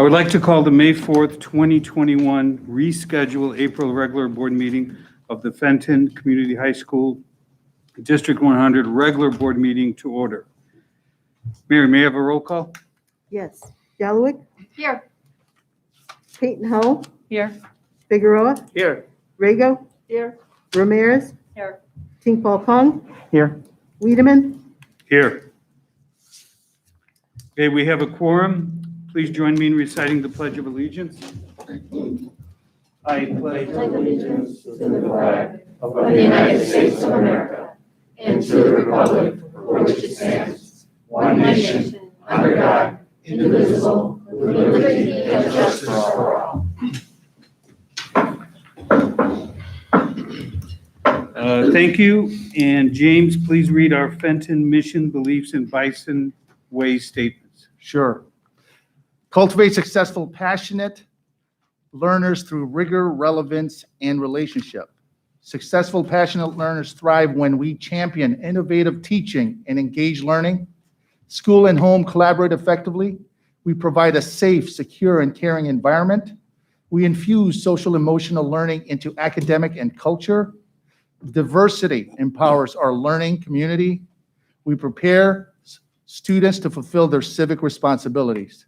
would like to call the May 4th, 2021 rescheduled April regular board meeting of the Fenton Community High School District 100 regular board meeting to order. Mary, may I have a roll call? Yes. Galloway? Here. Peyton Ho? Here. Figueroa? Here. Rego? Here. Ramirez? Here. Tinkball Kong? Here. Wiedemann? Here. Okay, we have a quorum. Please join me in reciting the Pledge of Allegiance. I pledge allegiance to the flag of the United States of America and to the republic for which it stands, one nation, under God, indivisible, with liberty and justice for all. Thank you. And James, please read our Fenton mission, beliefs, and Bison way statements. Sure. Cultivate successful, passionate learners through rigor, relevance, and relationship. Successful, passionate learners thrive when we champion innovative teaching and engage learning. School and home collaborate effectively. We provide a safe, secure, and caring environment. We infuse social emotional learning into academic and culture. Diversity empowers our learning community. We prepare students to fulfill their civic responsibilities.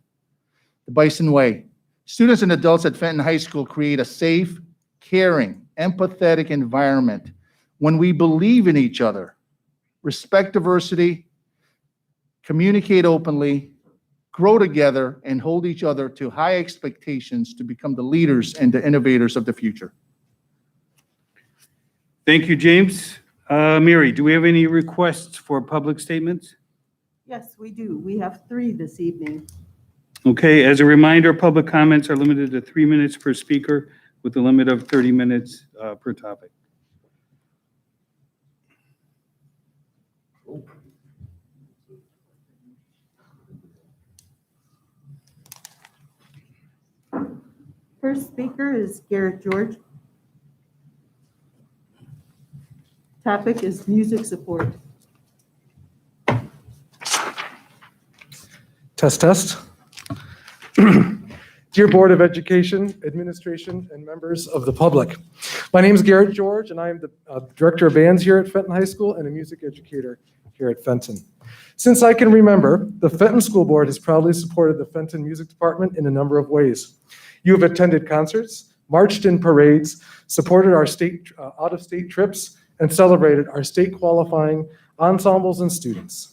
The Bison Way. Students and adults at Fenton High School create a safe, caring, empathetic environment when we believe in each other, respect diversity, communicate openly, grow together, and hold each other to high expectations to become the leaders and the innovators of the future. Thank you, James. Mary, do we have any requests for public statements? Yes, we do. We have 3 this evening. Okay, as a reminder, public comments are limited to 3 minutes per speaker with a limit of 30 minutes per topic. First speaker is Garrett George. Topic is music support. Test, test. Dear Board of Education, Administration, and members of the public. My name is Garrett George, and I am the Director of Bands here at Fenton High School and a music educator here at Fenton. Since I can remember, the Fenton School Board has proudly supported the Fenton Music Department in a number of ways. You have attended concerts, marched in parades, supported our state out-of-state trips, and celebrated our state qualifying ensembles and students.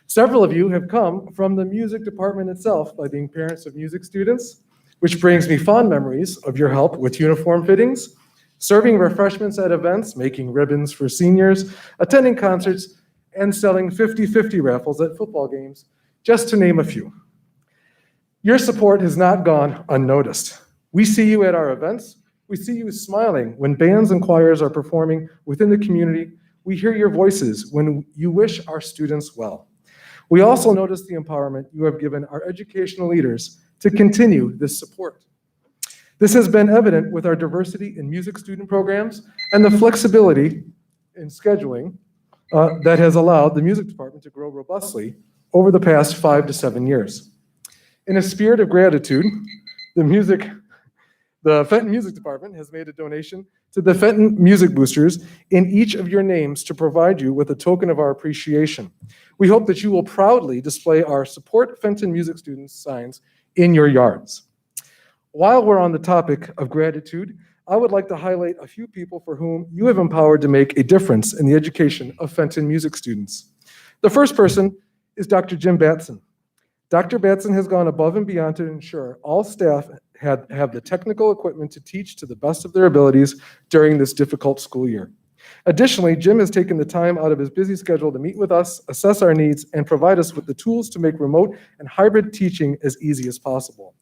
Several of you have come from the music department itself by being parents of music students, which brings me fond memories of your help with uniform fittings, serving refreshments at events, making ribbons for seniors, attending concerts, and selling 50-50 raffles at football games, just to name a few. Your support has not gone unnoticed. We see you at our events. We see you smiling when bands and choirs are performing within the community. We hear your voices when you wish our students well. We also notice the empowerment you have given our educational leaders to continue this support. This has been evident with our diversity in music student programs and the flexibility in scheduling that has allowed the music department to grow robustly over the past 5 to 7 years. In a spirit of gratitude, the Fenton Music Department has made a donation to the Fenton Music Boosters in each of your names to provide you with a token of our appreciation. We hope that you will proudly display our Support Fenton Music Students signs in your yards. While we're on the topic of gratitude, I would like to highlight a few people for whom you have empowered to make a difference in the education of Fenton music students. The first person is Dr. Jim Batson. Dr. Batson has gone above and beyond to ensure all staff have the technical equipment to teach to the best of their abilities during this difficult school year. Additionally, Jim has taken the time out of his busy schedule to meet with us, assess our needs, and provide us with the tools to make remote and hybrid teaching as easy as possible.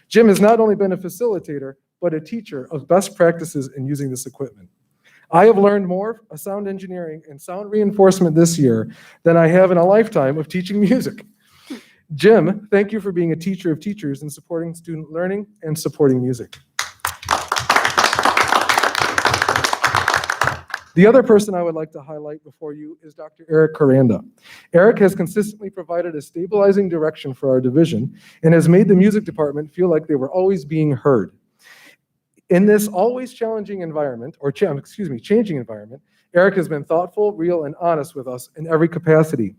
Jim has not only been a facilitator, but a teacher of best practices in using this equipment. I have learned more of sound engineering and sound reinforcement this year than I have in a lifetime of teaching music. Jim, thank you for being a teacher of teachers and supporting student learning and supporting music. The other person I would like to highlight before you is Dr. Eric Coranda. Eric has consistently provided a stabilizing direction for our division and has made the music department feel like they were always being heard. In this always challenging environment, changing environment, Eric has been thoughtful, real, and honest with us in every capacity.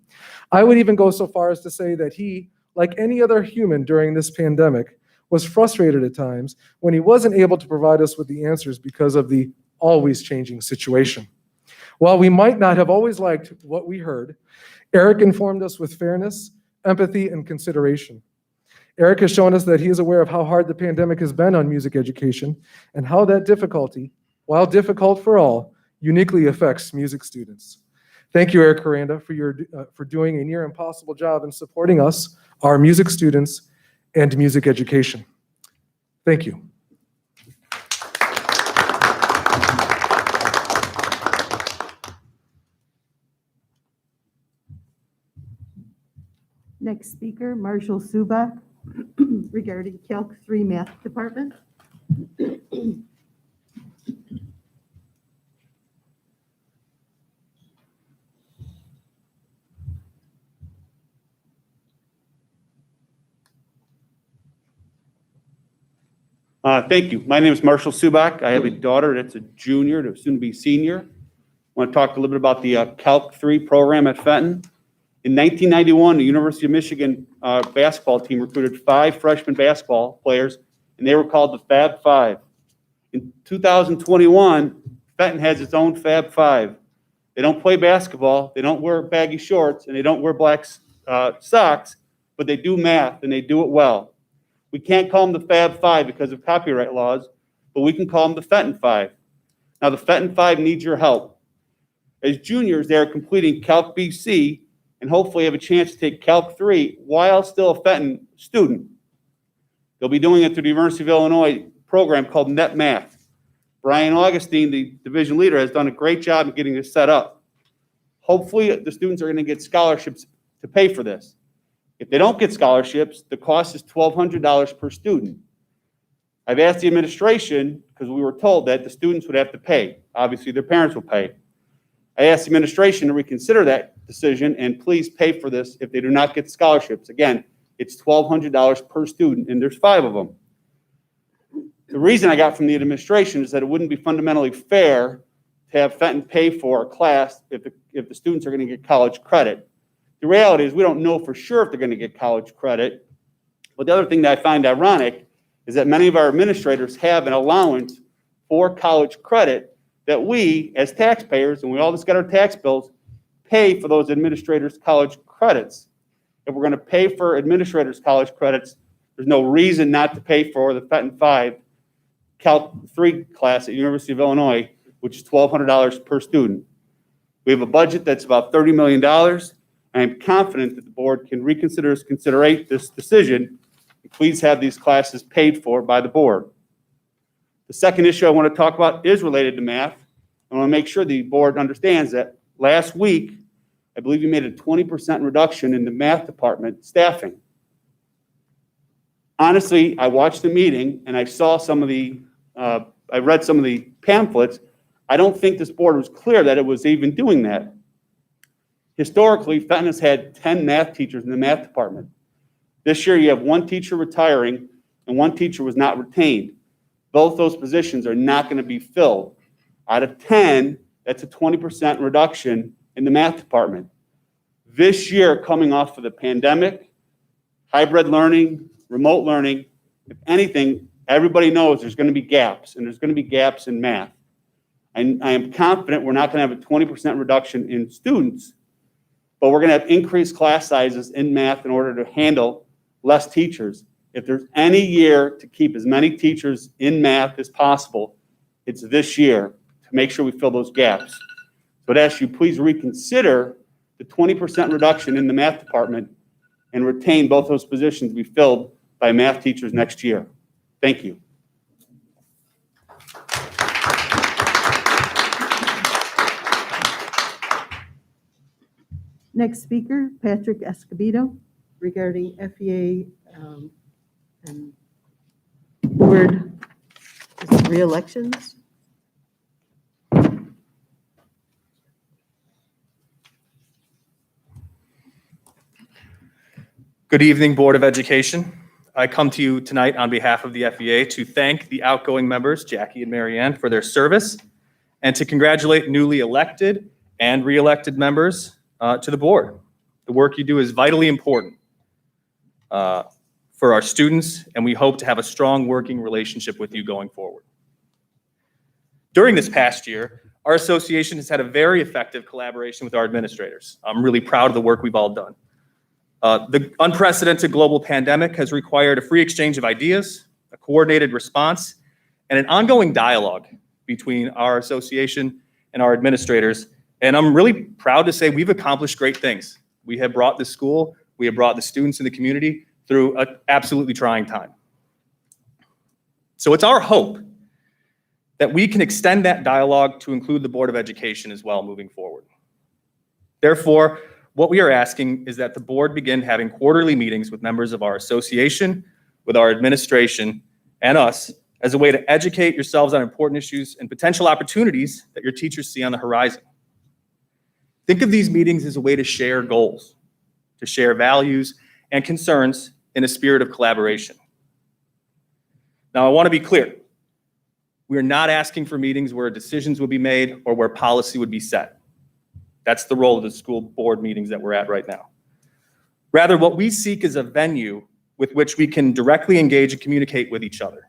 I would even go so far as to say that he, like any other human during this pandemic, was frustrated at times when he wasn't able to provide us with the answers because of the always changing situation. While we might not have always liked what we heard, Eric informed us with fairness, empathy, and consideration. Eric has shown us that he is aware of how hard the pandemic has been on music education and how that difficulty, while difficult for all, uniquely affects music students. Thank you, Eric Coranda, for doing a near impossible job in supporting us, our music students, and music education. Thank you. Next speaker, Marshall Subak, regarding Calc III Math Department. Thank you. My name is Marshall Subak. I have a daughter that's a junior to soon be senior. I want to talk a little bit about the Calc III program at Fenton. In 1991, the University of Michigan basketball team recruited 5 freshman basketball players, and they were called the Fab Five. In 2021, Fenton has its own Fab Five. They don't play basketball, they don't wear baggy shorts, and they don't wear black socks, but they do math, and they do it well. We can't call them the Fab Five because of copyright laws, but we can call them the Fenton Five. Now, the Fenton Five needs your help. As juniors, they are completing Calc BC and hopefully have a chance to take Calc III while still a Fenton student. They'll be doing it through the University of Illinois program called Net Math. Brian Augustine, the division leader, has done a great job of getting this set up. Hopefully, the students are going to get scholarships to pay for this. If they don't get scholarships, the cost is $1,200 per student. I've asked the administration, because we were told that the students would have to pay. Obviously, their parents will pay. I asked the administration to reconsider that decision and please pay for this if they do not get scholarships. Again, it's $1,200 per student, and there's 5 of them. The reason I got from the administration is that it wouldn't be fundamentally fair to have Fenton pay for a class if the students are going to get college credit. The reality is we don't know for sure if they're going to get college credit. But the other thing that I find ironic is that many of our administrators have an allowance for college credit that we, as taxpayers, and we all just got our tax bills, pay for those administrators' college credits. If we're going to pay for administrators' college credits, there's no reason not to pay for the Fenton 5 Calc III class at University of Illinois, which is $1,200 per student. We have a budget that's about $30 million. I am confident that the board can reconsider this decision. Please have these classes paid for by the board. The second issue I want to talk about is related to math. I want to make sure the board understands that last week, I believe you made a 20% reduction in the math department staffing. Honestly, I watched the meeting and I saw I read some of the pamphlets. I don't think this board was clear that it was even doing that. Historically, Fenton has had 10 math teachers in the math department. This year, you have 1 teacher retiring and 1 teacher was not retained. Both those positions are not going to be filled. Out of 10, that's a 20% reduction in the math department. This year, coming off of the pandemic, hybrid learning, remote learning, if anything, everybody knows there's going to be gaps, and there's going to be gaps in math. And I am confident we're not going to have a 20% reduction in students, but we're going to have increased class sizes in math in order to handle less teachers. If there's any year to keep as many teachers in math as possible, it's this year to make sure we fill those gaps. So I'd ask you please reconsider the 20% reduction in the math department and retain both those positions to be filled by math teachers next year. Thank you. Next speaker, Patrick Escobedo, regarding FEA and board re-elections. Good evening, Board of Education. I come to you tonight on behalf of the FEA to thank the outgoing members, Jackie and Marianne, for their service, and to congratulate newly elected and re-elected members to the board. The work you do is vitally important for our students, and we hope to have a strong working relationship with you going forward. During this past year, our association has had a very effective collaboration with our administrators. I'm really proud of the work we've all done. The unprecedented global pandemic has required a free exchange of ideas, a coordinated response, and an ongoing dialogue between our association and our administrators. And I'm really proud to say we've accomplished great things. We have brought the school, we have brought the students in the community through an absolutely trying time. So it's our hope that we can extend that dialogue to include the Board of Education as well moving forward. Therefore, what we are asking is that the board begin having quarterly meetings with members of our association, with our administration, and us as a way to educate yourselves on important issues and potential opportunities that your teachers see on the horizon. Think of these meetings as a way to share goals, to share values and concerns in a spirit of collaboration. Now, I want to be clear. We are not asking for meetings where decisions will be made or where policy would be set. That's the role of the school board meetings that we're at right now. Rather, what we seek is a venue with which we can directly engage and communicate with each other.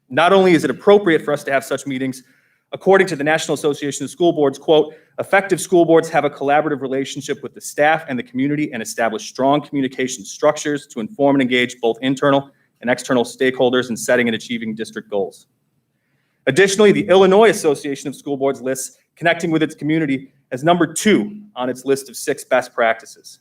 Not only is it appropriate for us to have such meetings, according to the National Association of School Boards, quote, effective school boards have a collaborative relationship with the staff and the community and establish strong communication structures to inform and engage both internal and external stakeholders in setting and achieving district goals. Additionally, the Illinois Association of School Boards lists connecting with its community as number 2 on its list of 6 best practices.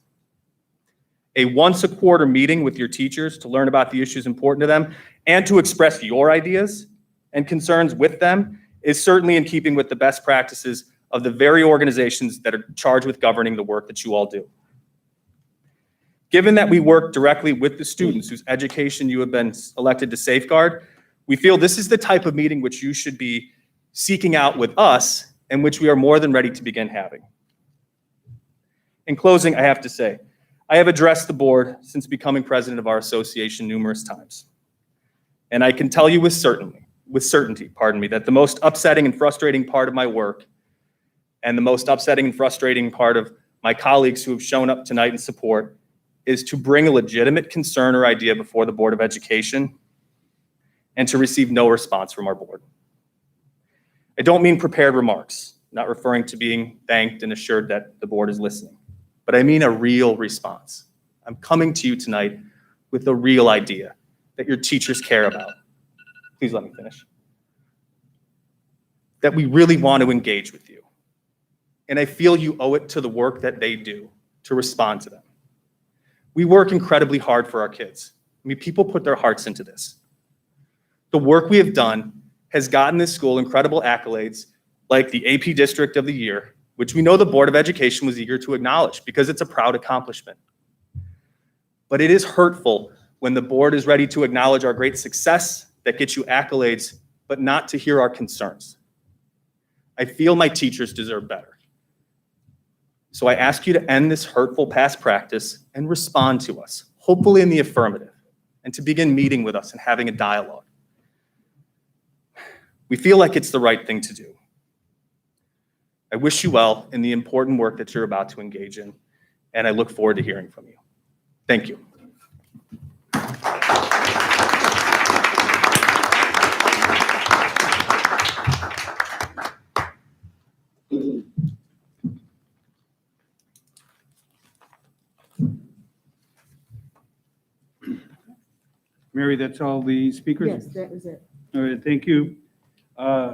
A once a quarter meeting with your teachers to learn about the issues important to them and to express your ideas and concerns with them is certainly in keeping with the best practices of the very organizations that are charged with governing the work that you all do. Given that we work directly with the students whose education you have been elected to safeguard, we feel this is the type of meeting which you should be seeking out with us and which we are more than ready to begin having. In closing, I have to say, I have addressed the board since becoming president of our association numerous times. And I can tell you with certainty, that the most upsetting and frustrating part of my work and the most upsetting and frustrating part of my colleagues who have shown up tonight in support is to bring a legitimate concern or idea before the Board of Education and to receive no response from our board. I don't mean prepared remarks, not referring to being thanked and assured that the board is listening, but I mean a real response. I'm coming to you tonight with a real idea that your teachers care about. Please let me finish. That we really want to engage with you. And I feel you owe it to the work that they do to respond to them. We work incredibly hard for our kids. I mean, people put their hearts into this. The work we have done has gotten this school incredible accolades like the AP District of the Year, which we know the Board of Education was eager to acknowledge because it's a proud accomplishment. But it is hurtful when the board is ready to acknowledge our great success that gets you accolades, but not to hear our concerns. I feel my teachers deserve better. So I ask you to end this hurtful past practice and respond to us, hopefully in the affirmative, and to begin meeting with us and having a dialogue. We feel like it's the right thing to do. I wish you well in the important work that you're about to engage in, and I look forward to hearing from you. Thank you. Mary, that's all the speakers? Yes, that was it. All right, thank you.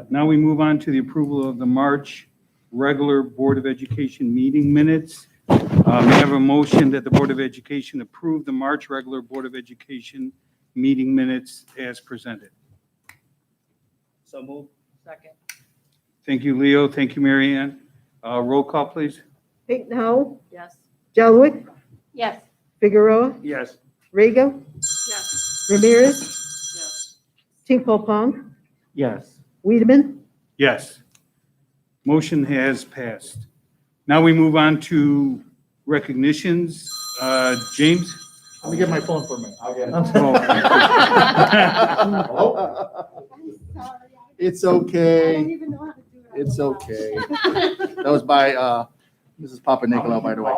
Now we move on to the approval of the March regular Board of Education meeting minutes. May I have a motion that the Board of Education approve the March regular Board of Education meeting minutes as presented? So moved. Second. Thank you, Leo. Thank you, Mary Ann. Roll call, please. Peyton Howell, Yes. Jelwick, Yes. Figueroa, Yes. Rego, Yes. Ramirez, Yes. Tinkle Pong, Yes. Wiedemann, Yes. Motion has passed. Now we move on to recognitions. James? Let me get my phone for a minute. I'm sorry. It's I don't okay. even know how to do it. It's okay. That was by Mrs. Papa Nicolau, by the way.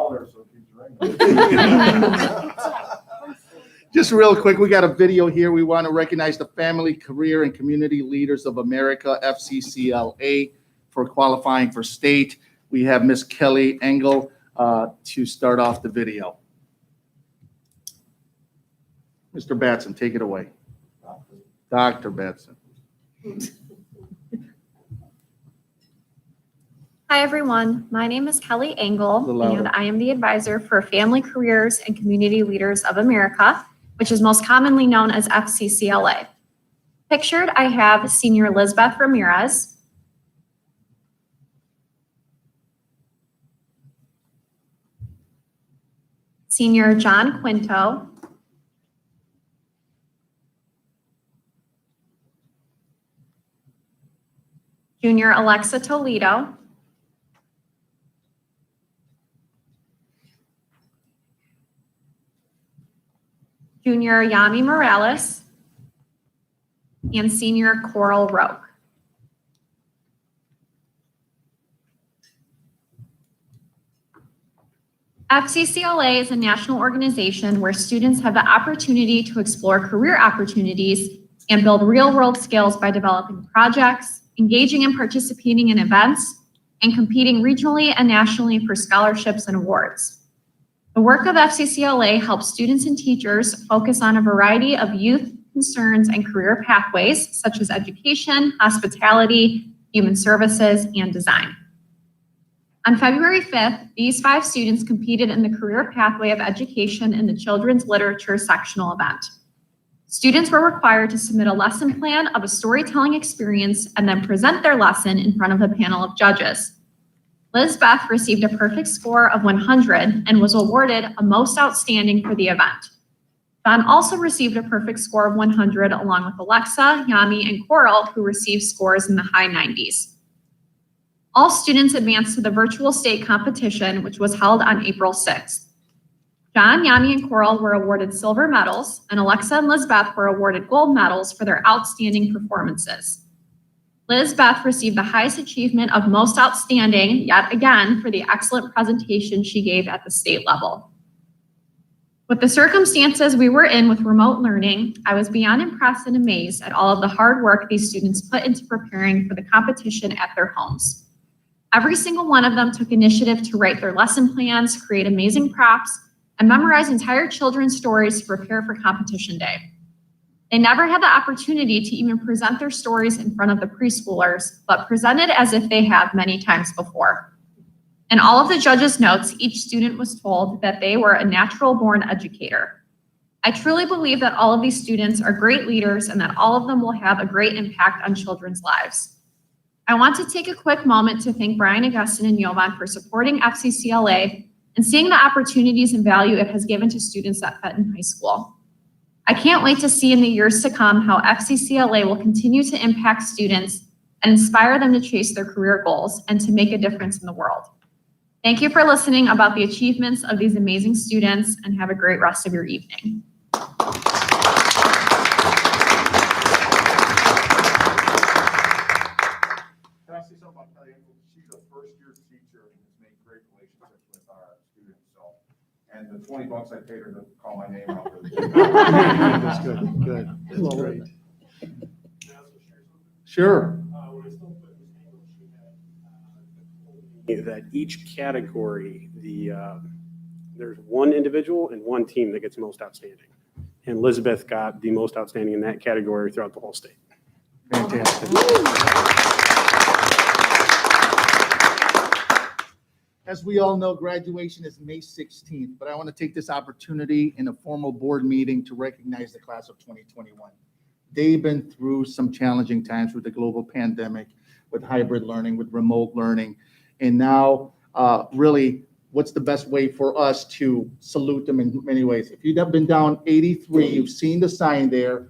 Just real quick, we got a video here. We want to recognize the Family, Career, and Community Leaders of America, FCCLA, for qualifying for state. We have Miss Kelly Engel to start off the video. Mr. Batson, take it away. Dr. Batson. Hi, everyone. My name is Kelly Engel, little louder. and I am the advisor for Family Careers and Community Leaders of America, which is most commonly known as FCCLA. Pictured, I have Senior Lizbeth Ramirez, Senior John Quinto, Junior Alexa Toledo, Junior Yami Morales, and Senior Coral Roque. FCCLA is a national organization where students have the opportunity to explore career opportunities and build real-world skills by developing projects, engaging and participating in events, and competing regionally and nationally for scholarships and awards. The work of FCCLA helps students and teachers focus on a variety of youth concerns and career pathways, such as education, hospitality, human services, and design. On February 5th, these 5 students competed in the career pathway of education in the children's literature sectional event. Students were required to submit a lesson plan of a storytelling experience and then present their lesson in front of a panel of judges. Lizbeth received a perfect score of 100 and was awarded a Most Outstanding for the event. John also received a perfect score of 100 along with Alexa, Yami, and Coral, who received scores in the high 90s. All students advanced to the virtual state competition, which was held on April 6th. John, Yami, and Coral were awarded silver medals, and Alexa and Lizbeth were awarded gold medals for their outstanding performances. Lizbeth received the highest achievement of Most Outstanding, yet again, for the excellent presentation she gave at the state level. With the circumstances we were in with remote learning, I was beyond impressed and amazed at all of the hard work these students put into preparing for the competition at their homes. Every single one of them took initiative to write their lesson plans, create amazing props, and memorize entire children's stories to prepare for competition day. They never had the opportunity to even present their stories in front of the preschoolers, but presented as if they have many times before. In all of the judges' notes, each student was told that they were a natural-born educator. I truly believe that all of these students are great leaders and that all of them will have a great impact on children's lives. I want to take a quick moment to thank Brian Augustin and Jovan for supporting FCCLA and seeing the opportunities and value it has given to students at Fenton High School. I can't wait to see in the years to come how FCCLA will continue to impact students and inspire them to chase their career goals and to make a difference in the world. Thank you for listening about the achievements of these amazing students, and have a great rest of your evening. Can I say something about Kelly? She's a first-year teacher and has made great relationships with our students. So, and the $20 I paid her to call my name out. That's good. Good. That's great. Sure. That each category, there's one individual and one team that gets most outstanding. And Elizabeth got the most outstanding in that category throughout the whole state. Fantastic. As we all know, graduation is May 16th, but I want to take this opportunity in a formal board meeting to recognize the class of 2021. They've been through some challenging times with the global pandemic, with hybrid learning, with remote learning. And now, really, what's the best way for us to salute them in many ways? If you've been down 83, you've seen the sign there.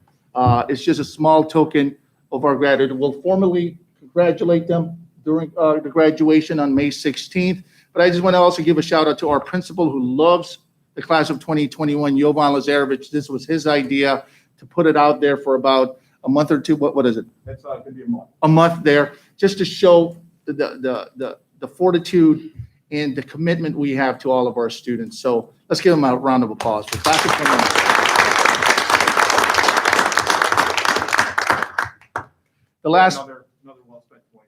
It's just a small token of our gratitude. We'll formally congratulate them during the graduation on May 16th. But I just want to also give a shout out to our principal who loves the class of 2021, Jovan Lazarevich, this was his idea to put it out there for about a month or two. What is it? It's going to be a month. A month there, just to show the fortitude and the commitment we have to all of our students. So let's give them a round of applause for class of 21. The last, Another well-spent $20.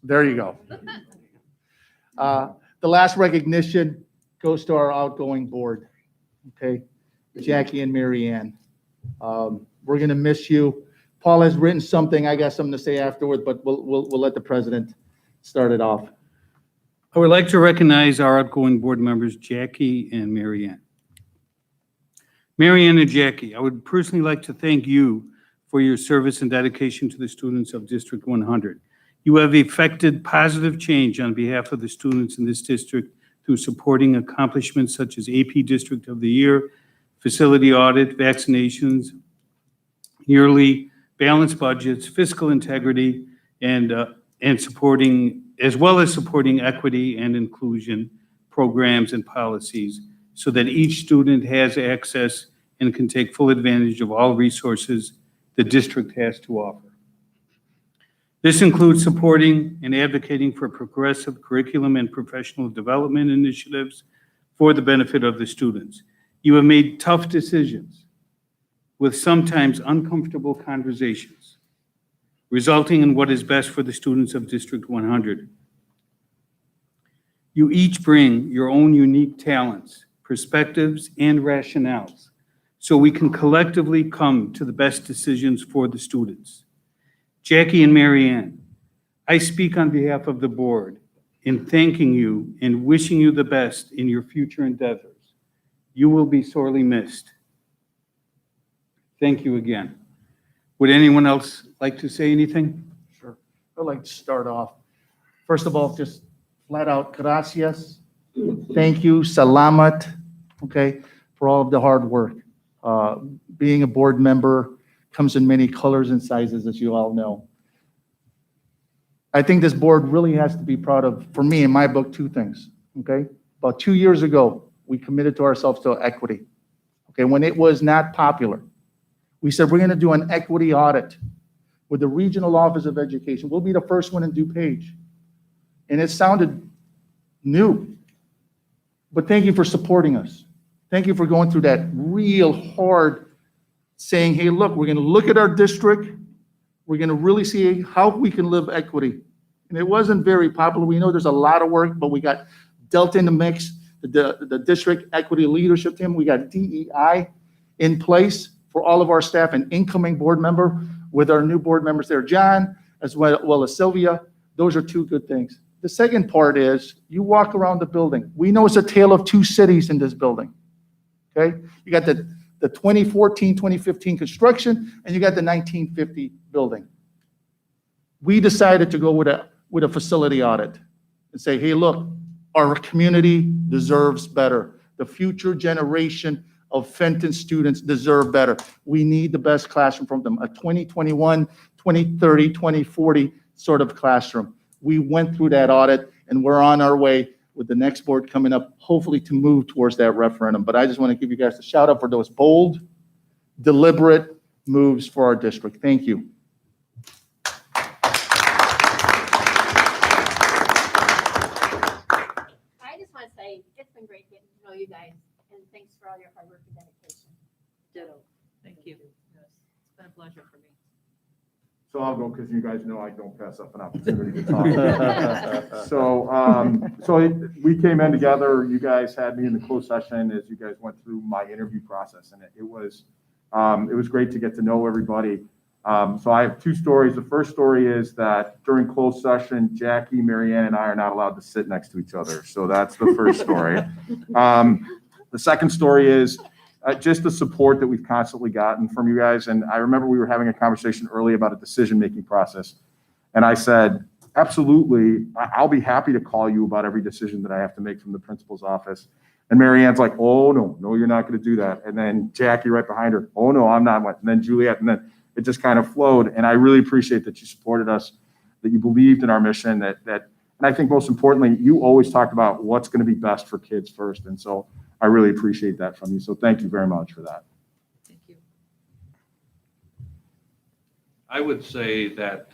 there you go. The last recognition goes to our outgoing board, okay? Jackie and Mary Ann. We're going to miss you. Paul has written something. I got something to say afterward, but we'll let the president start it off. I would like to recognize our outgoing board members, Jackie and Mary Ann. Mary Ann and Jackie, I would personally like to thank you for your service and dedication to the students of District 100. You have effected positive change on behalf of the students in this district through supporting accomplishments such as AP District of the Year, facility audit, vaccinations, yearly balanced budgets, fiscal integrity, and supporting, as well as supporting equity and inclusion programs and policies so that each student has access and can take full advantage of all resources the district has to offer. This includes supporting and advocating for progressive curriculum and professional development initiatives for the benefit of the students. You have made tough decisions with sometimes uncomfortable conversations, resulting in what is best for the students of District 100. You each bring your own unique talents, perspectives, and rationales, so we can collectively come to the best decisions for the students. Jackie and Mary Ann, I speak on behalf of the board in thanking you and wishing you the best in your future endeavors. You will be sorely missed. Thank you again. Would anyone else like to say anything? Sure. I'd like to start off. First of all, just flat out, gracias. Thank you, salamat, okay, for all of the hard work. Being a board member comes in many colors and sizes, as you all know. I think this board really has to be proud of, for me, in my book, two things, okay? About 2 years ago, we committed to ourselves to equity, okay? When it was not popular, we said we're going to do an equity audit with the Regional Office of Education. We'll be the first one in DuPage. And it sounded new. But thank you for supporting us. Thank you for going through that real hard saying, hey, look, we're going to look at our district. We're going to really see how we can live equity. And it wasn't very popular. We know there's a lot of work, but we got dealt in the mix, the district equity leadership team. We got DEI in place for all of our staff, an incoming board member with our new board members there, John, as well as Sylvia. Those are two good things. The second part is you walk around the building. We know it's a tale of two cities in this building, okay? You got the 2014, 2015 construction, and you got the 1950 building. We decided to go with a facility audit and say, hey, look, our community deserves better. The future generation of Fenton students deserve better. We need the best classroom from them, a 2021, 2030, 2040 sort of classroom. We went through that audit, and we're on our way with the next board coming up, hopefully to move towards that referendum. But I just want to give you guys a shout out for those bold, deliberate moves for our district. Thank you. I just want to say, it's been great getting to know you guys, and thanks for all your hard work and dedication. Ditto. Thank you. Yes, it's been a pleasure for me. So I'll go because you guys know I don't pass up an opportunity to talk. So we came in together. You guys had me in the closed session as you guys went through my interview process, and it was great to get to know everybody. So I have two stories. The first story is that during closed session, Jackie, Mary Ann, and I are not allowed to sit next to each other. So that's the first story. The second story is just the support that we've constantly gotten from you guys. And I remember we were having a conversation early about a decision-making process. And I said, absolutely, I'll be happy to call you about every decision that I have to make from the principal's office. And Mary Ann's like, oh, no, you're not going to do that. And then Jackie right behind her, oh, no, I'm not. And then Juliet, and then it just kind of flowed. And I really appreciate that you supported us, that you believed in our mission, and I think most importantly, you always talked about what's going to be best for kids first. And so I really appreciate that from you. So thank you very much for that. Thank you. I would say that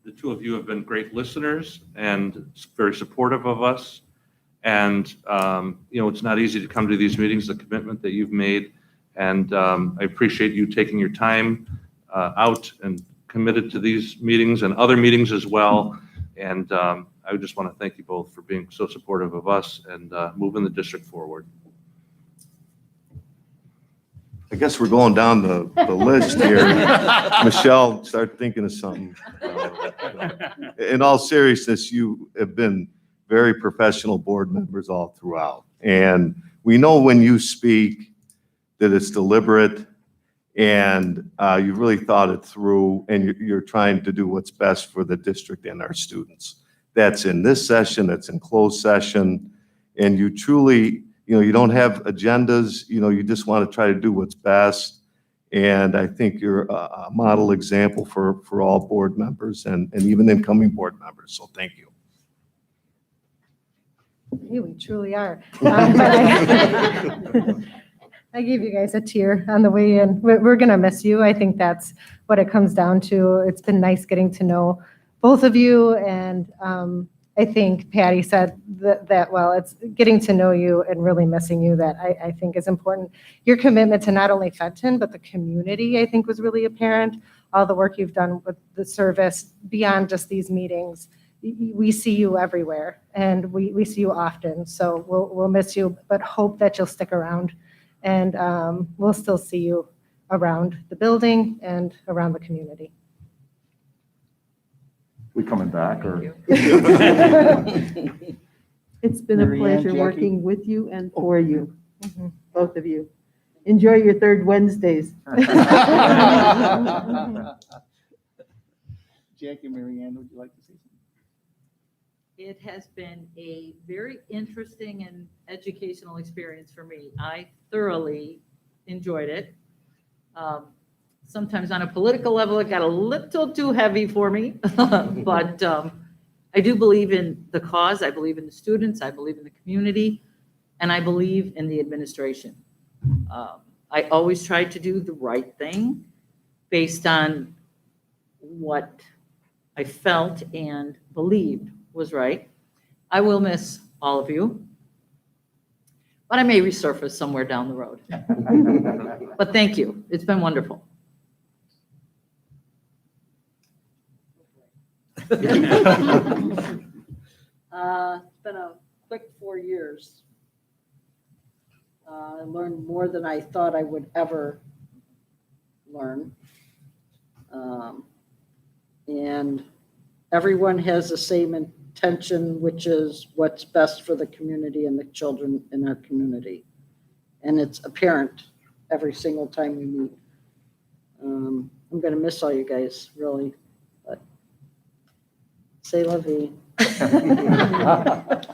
the two of you have been great listeners and very supportive of us. And, it's not easy to come to these meetings, the commitment that you've made. And I appreciate you taking your time out and committed to these meetings and other meetings as well. And I just want to thank you both for being so supportive of us and moving the district forward. I guess we're going down the list here. Michelle, start thinking of something. In all seriousness, you have been very professional board members all throughout. And we know when you speak that it's deliberate and you've really thought it through and you're trying to do what's best for the district and our students. That's in this session, that's in closed session. And you truly, you don't have agendas, you just want to try to do what's best. And I think you're a model example for all board members and even incoming board members. So thank you. Hey, we truly are. I gave you guys a tear on the way in. We're going to miss you. I think that's what it comes down to. It's been nice getting to know both of you. And I think Patty said that well, it's getting to know you and really missing you that I think is important. Your commitment to not only Fenton, but the community, I think was really apparent. All the work you've done with the service beyond just these meetings. We see you everywhere and we see you often. So we'll miss you, but hope that you'll stick around. And we'll still see you around the building and around the community. We coming back or? It's been a Mary Ann, pleasure Jackie? working with you and for you, Mhm. both of you. Enjoy your third Wednesdays. Jackie, Mary Ann, would you like to say something? It has been a very interesting and educational experience for me. I thoroughly enjoyed it. Sometimes on a political level, it got a little too heavy for me, but I do believe in the cause. I believe in the students. I believe in the community, and I believe in the administration. I always try to do the right thing based on what I felt and believed was right. I will miss all of you, but I may resurface somewhere down the road. But thank you. It's been wonderful. It's been a quick 4 years. I learned more than I thought I would ever learn. And everyone has the same intention, which is what's best for the community and the children in our community. And it's apparent every single time we meet. I'm going to miss all you guys, really. But say la vie.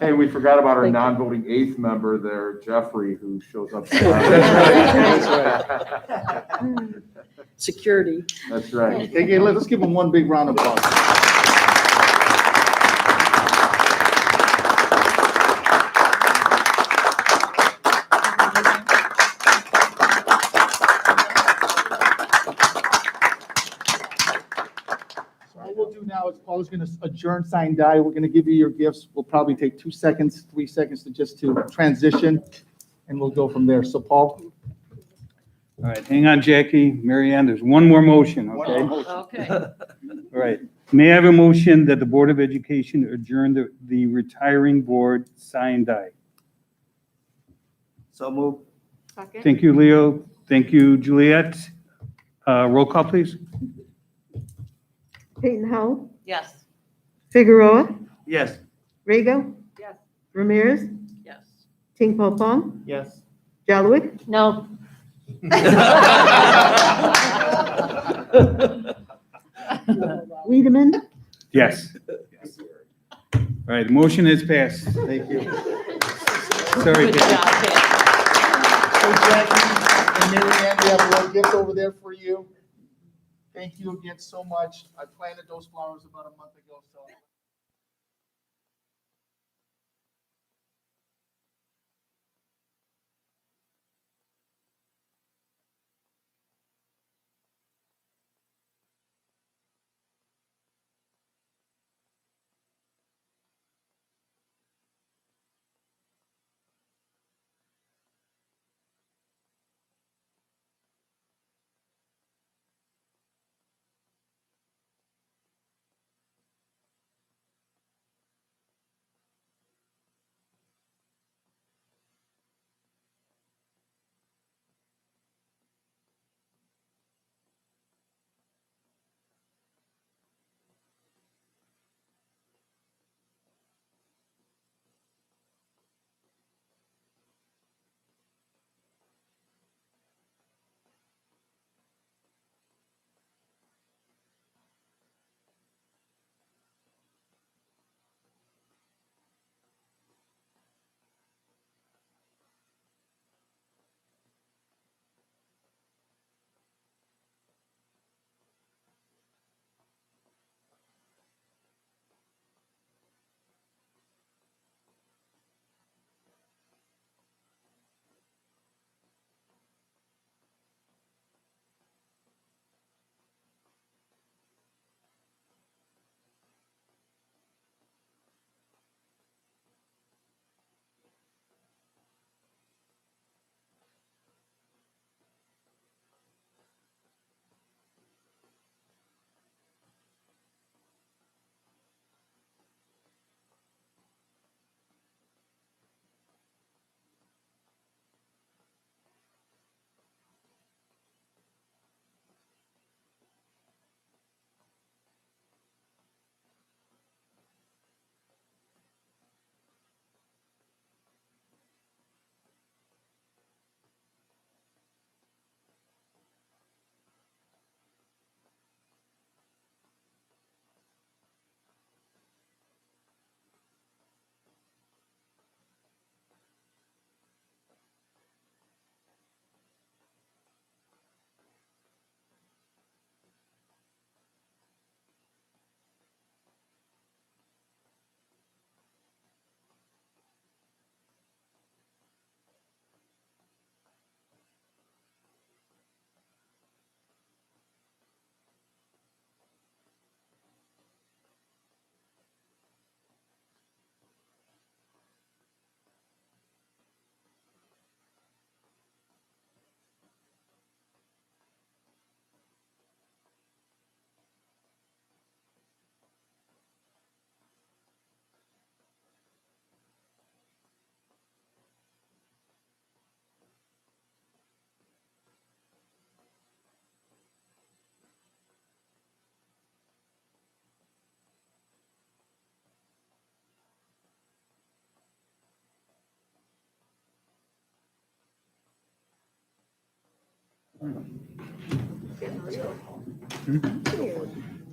Hey, we forgot about our Thank you. non-voting eighth member there, Jeffrey, who shows up. That's Security. That's right. Hey, let's give him one big round of applause. What we'll do now is Paul's going to adjourn, sign, die. We're going to give you your gifts. We'll probably take 2 seconds, 3 seconds to transition, and we'll go from there. So Paul? All right, hang on, Jackie. Mary Ann, there's one more motion, okay? Okay. All right. May I have a motion that the Board of Education adjourn the retiring board, sign, die? So move. Thank you, Leo. Thank you, Juliet. Roll call, please. Peyton Howell, Yes. Figueroa, Yes. Rego, Yes. Ramirez, Yes. Tingpal Pong, Yes. Jalowick, No. Wiedemann, Yes. All right, the motion is passed. Thank you. Sorry, Good Jackie. job, Pat. Hey, Jackie and Mary Ann, we have a little gift over there for you. Thank you again so much. I planted those flowers about a month ago, so.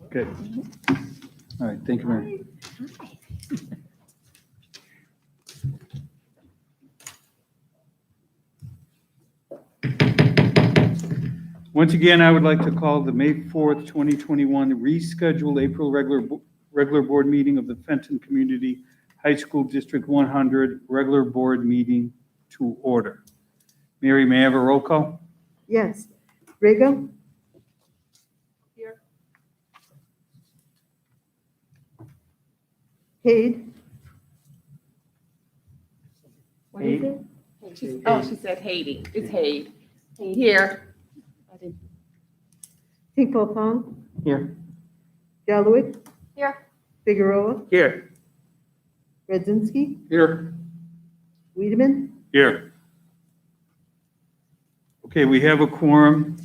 Good. All right, thank you, Mary. Once again, I would like to call the May 4th, 2021 rescheduled April regular board meeting of the Fenton Community High School District 100 regular board meeting to order. Mary, may I have a roll call? Yes. Riga? Here. Cade? What is it? Oh, she said Haiti. It's Haiti. Here. Tinkle Fong? Here. Galloway? Here. Figueroa? Here. Redzinski? Here. Wiedemann? Here. Okay, we have a quorum.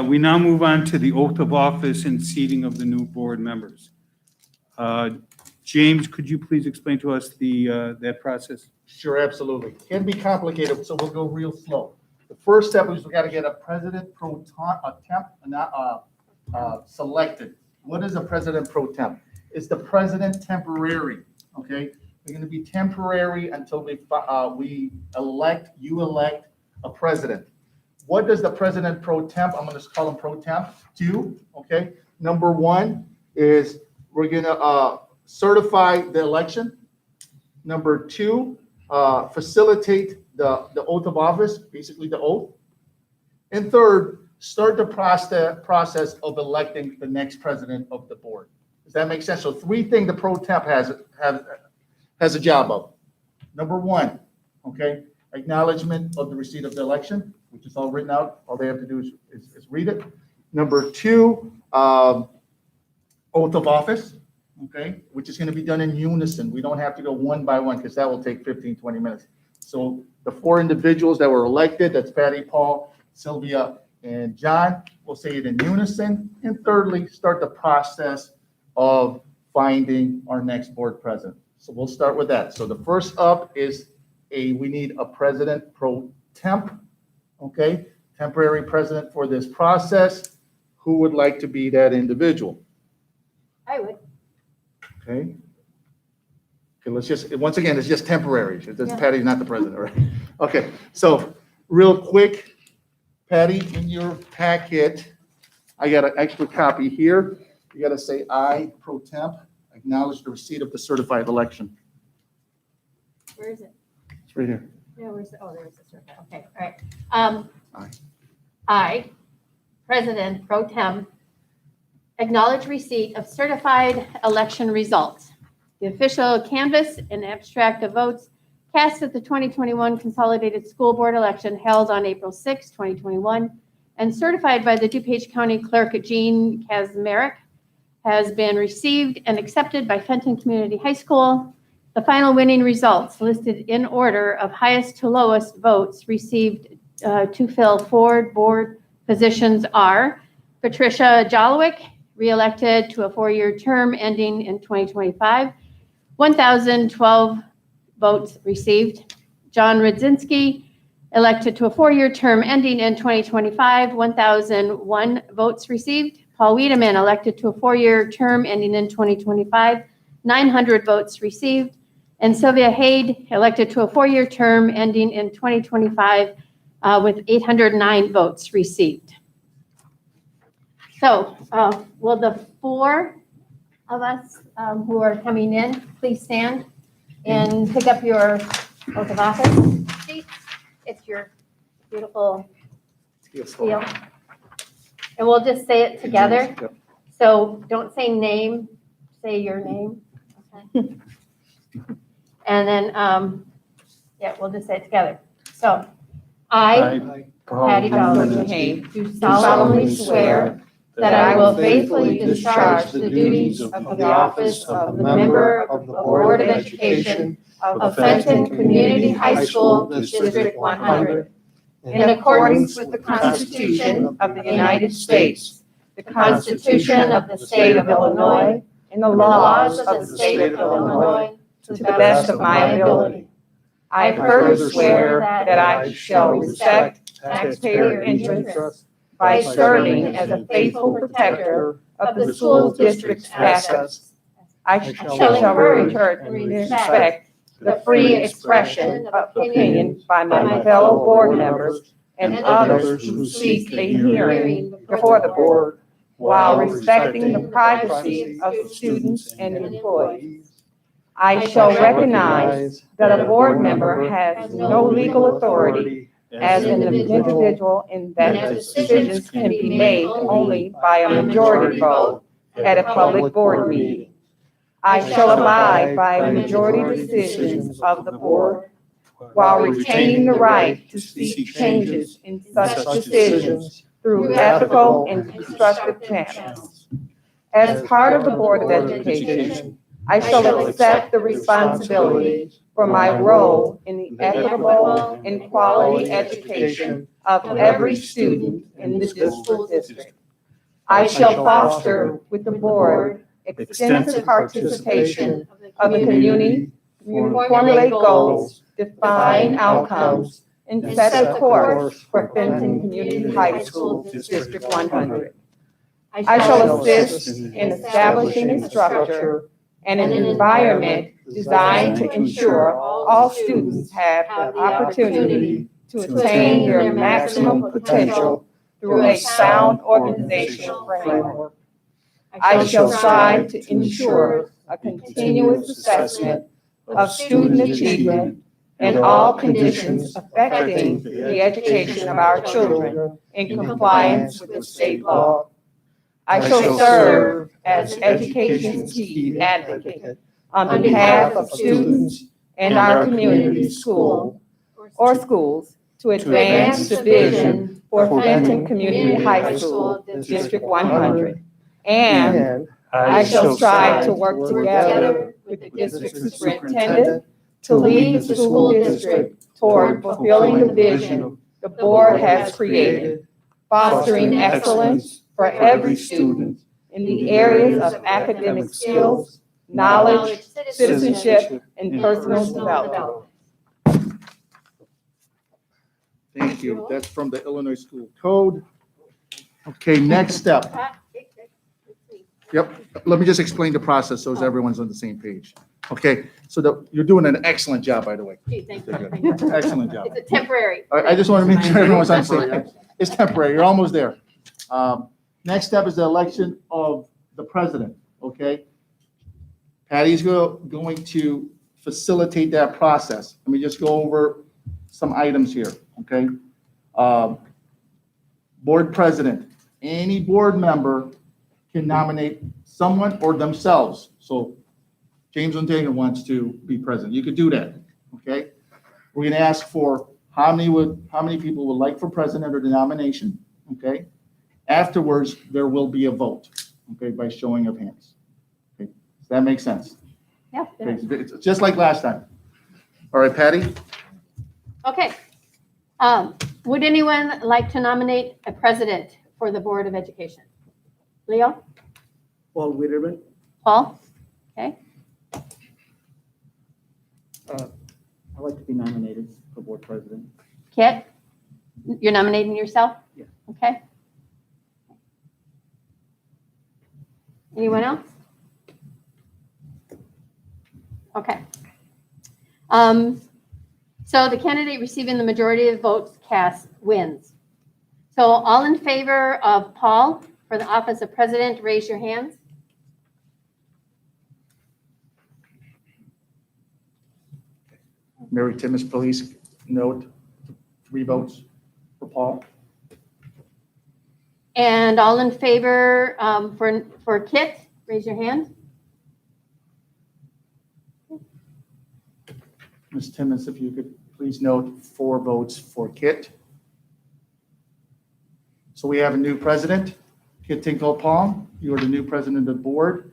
We now move on to the oath of office and seating of the new board members. James, could you please explain to us that process? Sure, absolutely. Can be complicated, so we'll go real slow. The first step is we got to get a president pro temp, selected. What is a president pro temp? It's the president temporary, okay? They're going to be temporary until you elect a president. What does the president pro temp, I'm going to call him pro temp, do? Okay. Number one is we're going to certify the election. Number two, facilitate the oath of office, basically the oath. And third, start the process of electing the next president of the board. Does that make sense? So three things the pro temp has a job of. Number one, okay, acknowledgement of the receipt of the election, which is all written out. All they have to do is read it. Number two, oath of office, okay, which is going to be done in unison. We don't have to go one by one because that will take 15, 20 minutes. So the four individuals that were elected, that's Patty, Paul, Sylvia, and John, will say it in unison. And thirdly, start the process of finding our next board president. So we'll start with that. So the first up is we need a president pro temp, okay? Temporary president for this process. Who would like to be that individual? I would. Okay. Okay, let's just, once again, it's just temporary. Yeah. Patty's not the president, right? Okay, so real quick, Patty, in your packet, I got an extra copy here. You got to say, I, pro temp, acknowledge the receipt of the certified election. Where is it? It's right here. No, where's the, oh, there's the circle. Okay, all right. I, President Pro Tem, acknowledge receipt of certified election results. The official canvass and abstract of votes cast at the 2021 Consolidated School Board election held on April 6, 2021, and certified by the DuPage County Clerk Jean Kazmarek has been received and accepted by Fenton Community High School. The final winning results listed in order of highest to lowest votes received to fill 4 board positions are Patricia Jalowick, re-elected to a 4-year term ending in 2025, 1,012 votes received. John Redzinski, elected to a 4-year term ending in 2025, 1,001 votes received. Paul Wiedemann, elected to a 4-year term ending in 2025, 900 votes received. And Sylvia Haid, elected to a 4-year term ending in 2025 with 809 votes received. So will the 4 of us who are coming in please stand and pick up your oath of office sheet? It's your beautiful seal. And we'll just say it together. So don't say name, say your name. Okay. And then, yeah, we'll just say it together. So, I, Patty Haid, do solemnly swear that I will faithfully discharge the duties of the office of the member of the Board of Education of Fenton Community High School, District 100, in accordance with the Constitution of the United States, the Constitution of the State of Illinois, and the laws of the State of Illinois, to the best of my ability. I further swear that I shall respect taxpayer interests by serving as a faithful protector of the school district's assets. I shall encourage and respect the free expression of opinion by my fellow board members and others who seek a hearing before the board while respecting the privacy of students and employees. I shall recognize that a board member has no legal authority as an individual and that decisions can be made only by a majority vote at a public board meeting. I shall abide by majority decisions of the board while retaining the right to seek changes in such decisions through ethical and constructive channels. As part of the Board of Education, I shall accept the responsibility for my role in the equitable and quality education of every student in the school district. I shall foster with the board extensive participation of the community, formulate goals, define outcomes, and set a course for Fenton Community High School, District 100. I shall assist in establishing a structure and an environment designed to ensure all students have the opportunity to attain their maximum potential through a sound organizational framework. I shall strive to ensure a continuous assessment of student achievement and all conditions affecting the education of our children in compliance with the state law. I shall serve as education's key advocate on behalf of students and our community school or schools to advance the vision for Fenton Community High School, District 100. And I shall strive to work together with the district superintendent to lead the school district toward fulfilling the vision the board has created, fostering excellence for every student in the areas of academic skills, knowledge, citizenship, and personal development. Thank you. That's from the Illinois School Code. Okay, next step. Yep, let me just explain the process so everyone's on the same page. Okay, so you're doing an excellent job, by the way. Gee, thank you. Excellent job. It's a temporary. I just want to make sure everyone's on the same page. It's temporary, you're almost there. Next step is the election of the president, okay? Patty's going to facilitate that process. Let me just go over some items here, okay? Board president, any board member can nominate someone or themselves. So James Ontega wants to be president. You could do that, okay? We're gonna ask for how many people would like for president or the nomination, okay? Afterwards, there will be a vote, okay, by showing of hands. Okay, does that make sense? Yeah. Okay, it's just like last time. All right, Patty? Okay. Would anyone like to nominate a president for the Board of Education? Leo? Paul Witterman. Paul? Okay. I'd like to be nominated for board president. Kit? You're nominating yourself? Yeah. Okay. Anyone else? Okay. So the candidate receiving the majority of votes cast wins. So all in favor of Paul for the office of president, raise your hands. Mary Timmis, please note 3 votes for Paul. And all in favor for Kit, raise your hand. Ms. Timmons, if you could please note 4 votes for Kit. So we have a new president, Kit Tinkle-Palm. You are the new president of the board.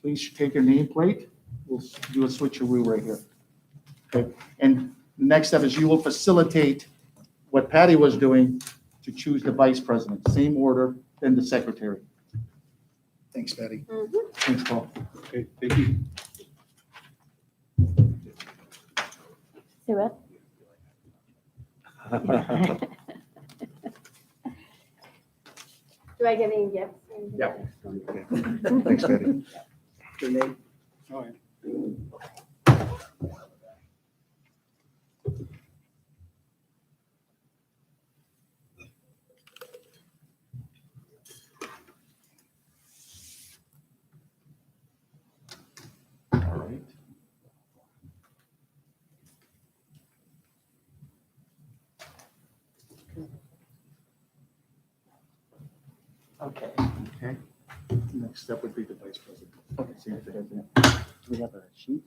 Please take your nameplate. We'll do a switcheroo right here. Okay, and the next step is you will facilitate what Patty was doing to choose the vice president, same order than the secretary. Thanks, Patty. Thanks, Paul. Okay, thank you. Do it. Do I get any gifts? Yeah. Thanks, Betty. Oh, yeah. All right. Okay. Okay. Next step would be the vice president. Okay, so President, do we have a sheet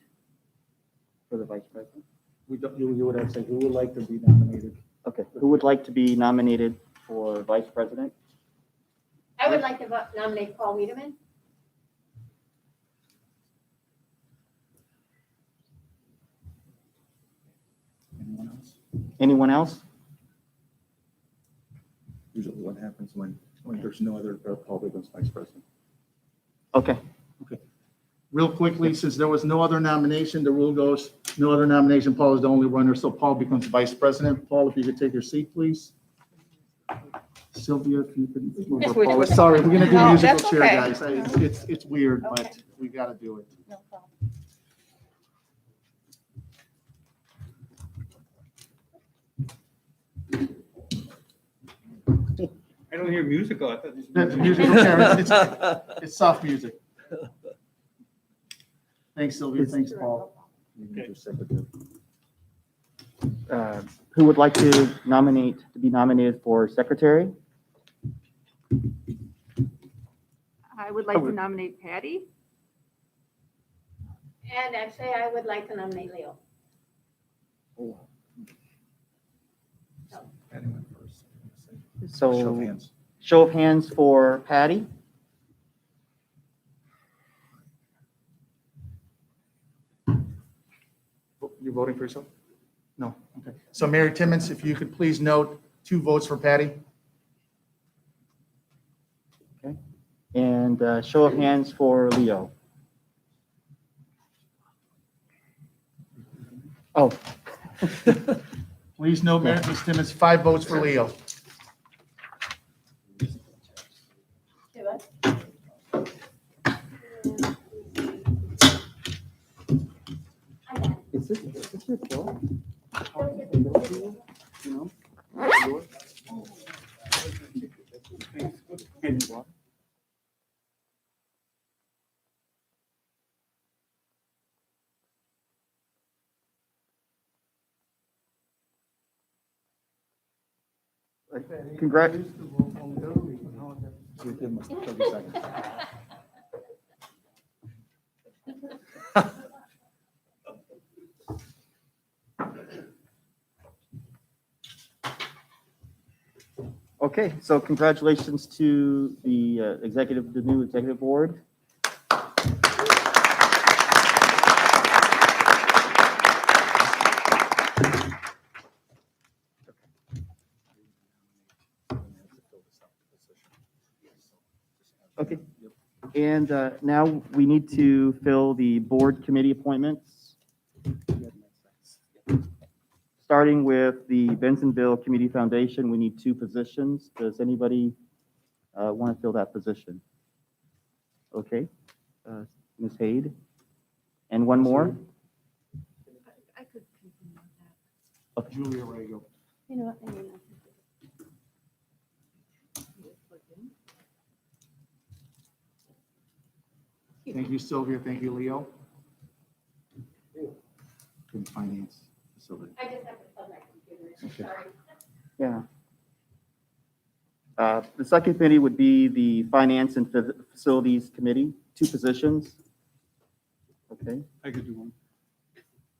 for the vice president? You would have to say who would like to be nominated. Okay, who would like to be nominated for vice president? I would like to nominate Paul Wiedemann. Anyone else? Anyone else? Usually what happens when there's no other Paul becomes vice president. Okay, Real quickly, since there was no other nomination, the rule goes, no other nomination, Paul is the only runner, so Paul becomes vice president. Paul, if you could take your seat, please. Sylvia, if you could move Yes, her we- forward. Sorry, we're gonna do No, musical that's chair, okay. guys. It's weird, but we gotta do it. No problem. I don't hear musical. I thought this was That's musical chair. It's soft music. Thanks, Sylvia. Thanks, Paul. Who would like to be nominated for secretary? I would like to nominate Patty. And actually, I would like to nominate Leo. Anyone first? So Show of hands. show of hands for Patty. You're voting for yourself? No, okay. So Mary Timmons, if you could please note 2 votes for Patty. And show of hands for Leo. Oh. Please note, Ms. Timmons, 5 votes for Leo. Do it. Is this your bill? You know? Congrats. Give him 30 seconds. Okay, so congratulations to the the new executive board. Okay, and now we need to fill the board committee appointments. Starting with the Bensonville Community Foundation, we need 2 positions. Does anybody want to fill that position? Okay, Ms. Haid. And one more? I could continue with that. Julia Rago. You know what? I mean, Thank you, Sylvia. Thank you, Leo. In finance, Sylvia. I just have to plug my computer in. Okay. Sorry. Yeah. The second committee would be the Finance and Facilities Committee, 2 positions. Okay, I could do one.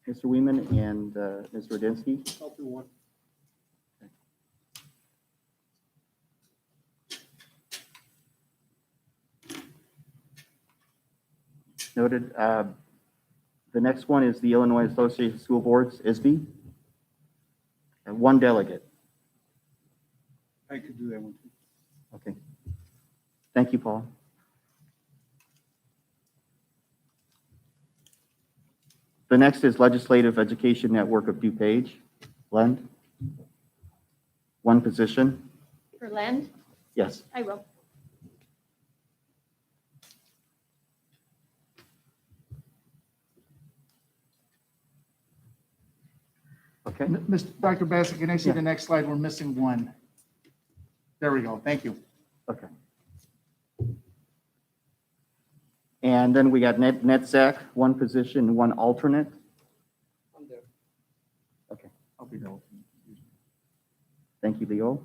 Mr. Weeman and Ms. Rudinsky. I'll do one. Noted. The next one is the Illinois Association of School Boards, ISB. And 1 delegate. I could do that one too. Okay. Thank you, Paul. The next is Legislative Education Network of DuPage, Blend. 1 position. For Len, Yes. I will. Okay. Dr. Bassett, can I see the next slide? We're missing one. There we go. Thank you. Okay. And then we got NetZac, one position, one alternate. Okay, I'll be the alternate. thank you, Leo.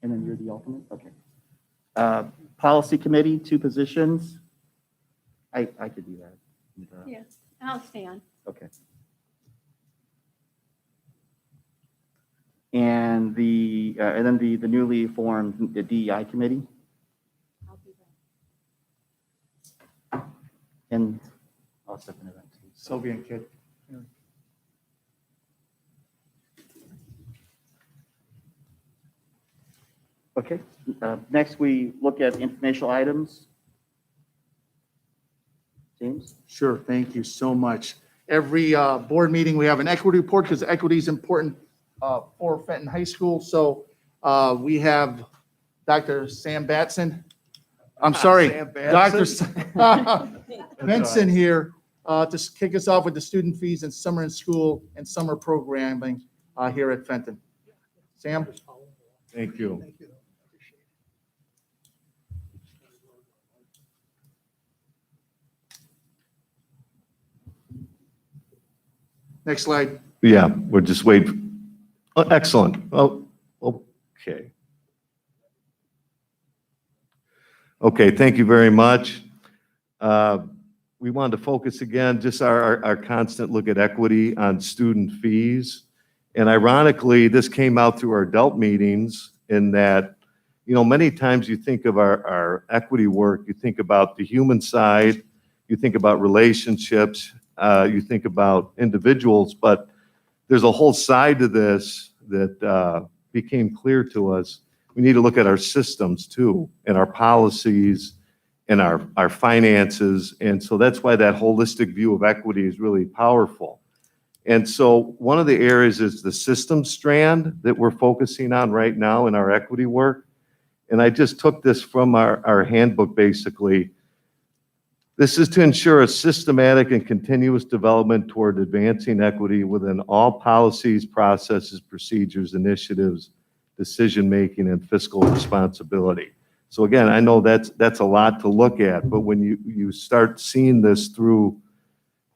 And then you're the alternate, okay. Policy Committee, two positions. I could do that. Yes, I'll stand. Okay. And then the newly formed DEI Committee. I'll be there. And I'll step into that too. Sylvia and Kid. Okay, next we look at informational items. James? Sure, thank you so much. Every board meeting, we have an equity report because equity is important for Fenton High School. So we have Dr. Sam Batson. I'm sorry, Sam Dr. Batson? Benson here to kick us off with the student fees and summer in school and summer programming here at Fenton. Sam? Thank you. Next slide. Yeah, we're just waiting. Oh, excellent. Oh, okay. Okay, thank you very much. We wanted to focus again, just our constant look at equity on student fees. And ironically, this came out through our adult meetings in that, you know, many times you think of our equity work, you think about the human side, you think about relationships, you think about individuals, but there's a whole side to this that became clear to us. We need to look at our systems too, and our policies, and our finances. And so that's why that holistic view of equity is really powerful. And so one of the areas is the system strand that we're focusing on right now in our equity work. And I just took this from our handbook, basically. This is to ensure a systematic and continuous development toward advancing equity within all policies, processes, procedures, initiatives, decision-making, and fiscal responsibility. So again, I know that's a lot to look at, but when you start seeing this through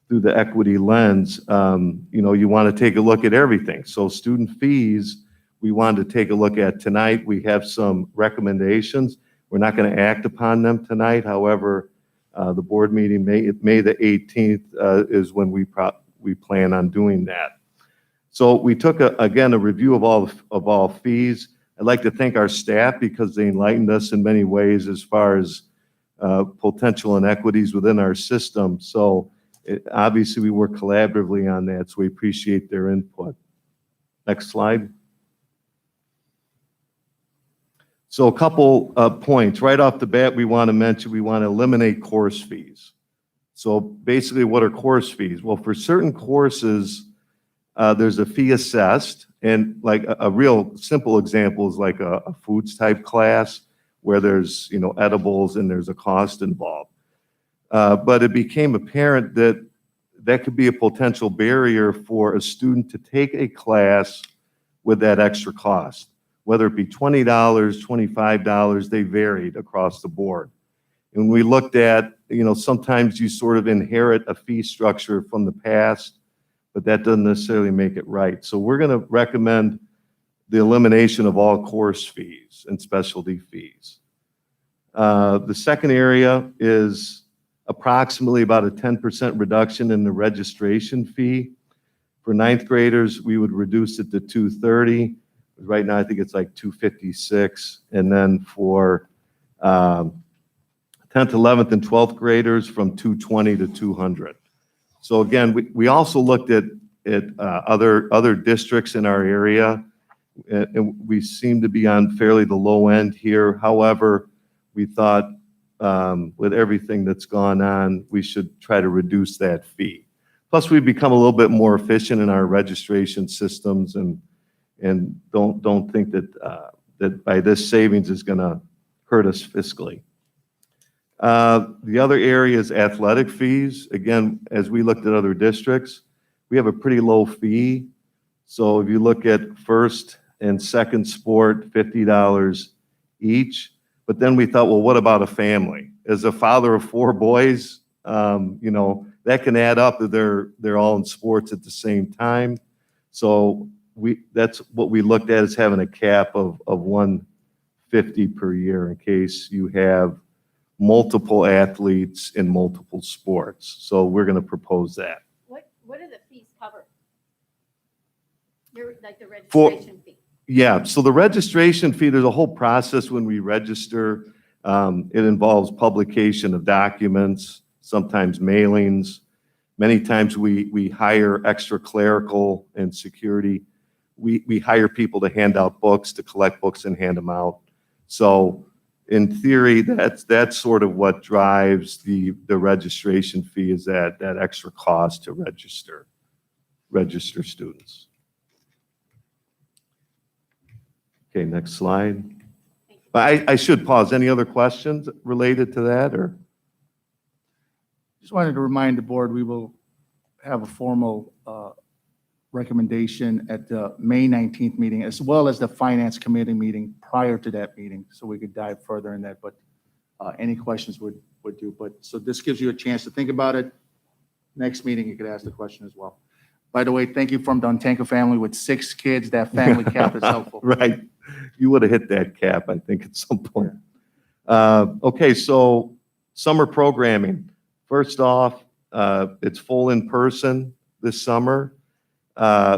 the equity lens, you know, you want to take a look at everything. So student fees, we wanted to take a look at tonight. We have some recommendations. We're not going to act upon them tonight. However, the board meeting, May the 18th, is when we plan on doing that. So we took again a review of all fees. I'd like to thank our staff because they enlightened us in many ways as far as potential inequities within our system. So obviously we work collaboratively on that, so we appreciate their input. Next slide. So a couple points. Right off the bat, we want to mention we want to eliminate course fees. So basically, what are course fees? Well, for certain courses, there's a fee assessed. And like a real simple example is like a foods type class where there's, you know, edibles and there's a cost involved. But it became apparent that that could be a potential barrier for a student to take a class with that extra cost. Whether it be $20, $25, they varied across the board. And we looked at, you know, sometimes you sort of inherit a fee structure from the past, but that doesn't necessarily make it right. So we're going to recommend the elimination of all course fees and specialty fees. The second area is approximately about a 10% reduction in the registration fee. For ninth graders, we would reduce it to $230. Right now, I think it's like $256. And then for 10th, 11th, and 12th graders, from $220 to $200. So again, we also looked at other districts in our area, and we seem to be on fairly the low end here. However, we thought with everything that's gone on, we should try to reduce that fee. Plus, we've become a little bit more efficient in our registration systems, and don't think that by this savings is going to hurt us fiscally. The other area is athletic fees. Again, as we looked at other districts, we have a pretty low fee So if you look at first and second sport, $50 each. But then we thought, well, what about a family? As a father of 4 boys, that can add up if they're all in sports at the same time. So that's what we looked at, is having a cap of $150 per year in case you have multiple athletes in multiple sports. So we're going to propose that. What do the fees cover? Like the For- registration fee? Yeah, so the registration fee, there's a whole process when we register. It involves publication of documents, sometimes mailings. Many times we hire extra clerical and security. We hire people to hand out books, to collect books and hand them out. So in theory, that's sort of what drives the registration fee, is that extra cost to register students. Okay, next slide. I should pause. Any other questions related to that, or? Just wanted to remind the board, we will have a formal recommendation at the May 19th meeting, as well as the Finance Committee meeting prior to that meeting, so we could dive further in that, but any questions would do. But, so this gives you a chance to think about it. Next meeting, you could ask the question as well. By the way, thank you from the Untanko family with 6 kids. That family cap is helpful. Right. You would have hit that cap, I think, at some point. Okay, so summer programming. First off, it's full in person this summer.